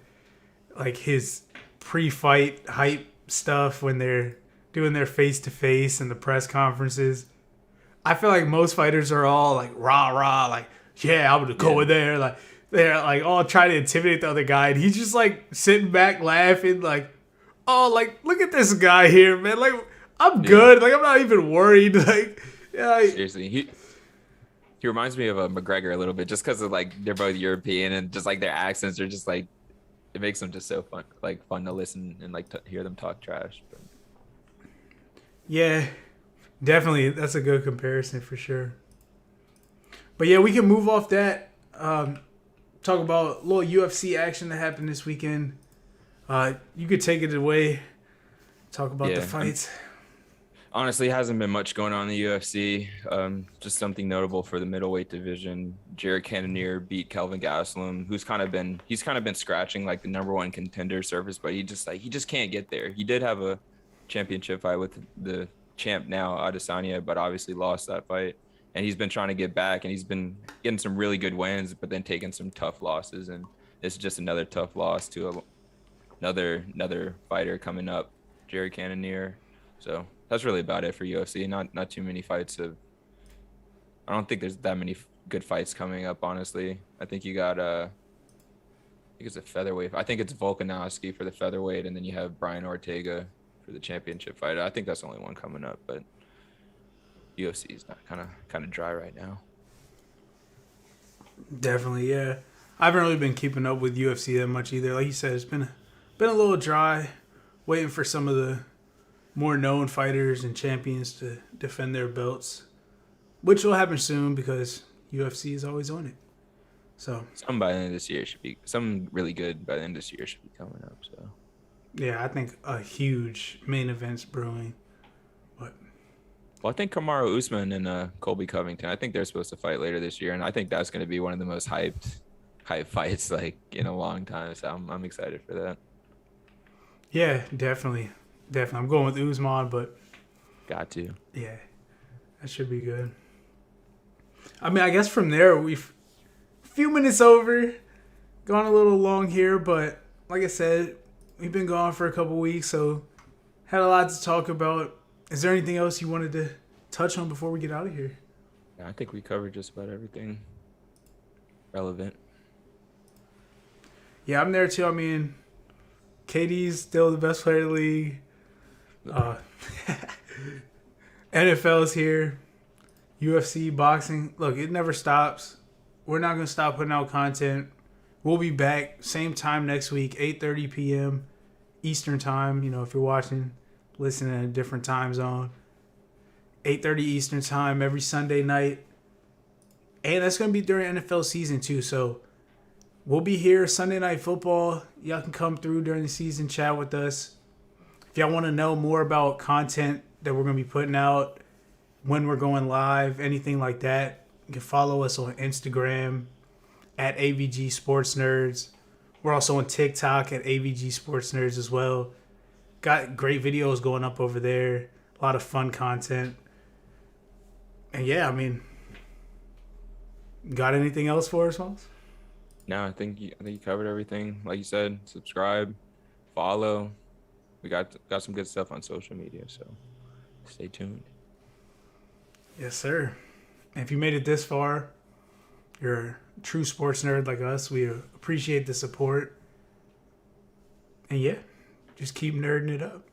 like his pre-fight hype stuff when they're doing their face-to-face and the press conferences. I feel like most fighters are all like rah rah, like yeah, I'm gonna go in there, like they're like all trying to intimidate the other guy, and he's just like sitting back laughing, like, oh, like look at this guy here, man, like I'm good, like I'm not even worried, like yeah. Seriously, he reminds me of a McGregor a little bit, just because of like they're both European and just like their accents are just like it makes them just so fun to listen and like to hear them talk trash. But. Yeah. Definitely, that's a good comparison for sure. But yeah, we can move off that. Talk about a little UFC action that happened this weekend. You could take it away. Talk about the fights. Honestly, hasn't been much going on in the UFC. Just something notable for the middleweight division. Jared Cannonier beat Kelvin Gastelum, who's kind of been scratching like the number one contender surface, but he just can't get there. He did have a championship fight with the champ now, Adesanya, but obviously lost that fight. And he's been trying to get back, and he's been getting some really good wins, but then taking some tough losses. And it's just another tough loss to another fighter coming up, Jared Cannonier. So that's really about it for UFC. Not too many fights I don't think there's that many good fights coming up, honestly. I think you got I think it's a featherweight. I think it's Volkanovski for the featherweight, and then you have Brian Ortega for the championship fight. I think that's the only one coming up, but UFC is not kind of dry right now. Definitely, yeah. I haven't really been keeping up with UFC that much either. Like you said, it's been a little dry. waiting for some of the more known fighters and champions to defend their belts, which will happen soon because UFC is always on it. So Some by the end of this year should be some really good by the end of this year should be coming up. So yeah, I think a huge main event's brewing. But well, I think Kamaru Usman and Colby Covington. I think they're supposed to fight later this year, and I think that's going to be one of the most hype fights like in a long time. So I'm excited for that. yeah, definitely. I'm going with Usman, but Got to. yeah, that should be good. I mean, I guess from there we've few minutes over, gone a little long here, but like I said, we've been gone for a couple weeks, so had a lot to talk about. Is there anything else you wanted to touch on before we get out of here? Yeah, I think we covered just about everything relevant. Yeah, I'm there too. I mean, KD's still the best player in the league. NFL's here. UFC, boxing. Look, it never stops. We're not going to stop putting out content. We'll be back same time next week, 8:30 p.m. Eastern time. You know, if you're watching, listening at a different time zone. 8:30 Eastern time every Sunday night. And that's going to be during NFL season too. So we'll be here Sunday Night Football. Y'all can come through during the season, chat with us. If y'all want to know more about content that we're going to be putting out, when we're going live, anything like that, you can follow us on Instagram at AVG Sports Nerds. We're also on TikTok at AVG Sports Nerds as well. Got great videos going up over there. A lot of fun content. And yeah, I mean, got anything else for us, Miles? No, I think you covered everything. Like you said, subscribe, follow. We got some good stuff on social media, so stay tuned. Yes, sir. And if you made it this far, you're a true sports nerd like us. We appreciate the support. And yeah, just keep nerding it up.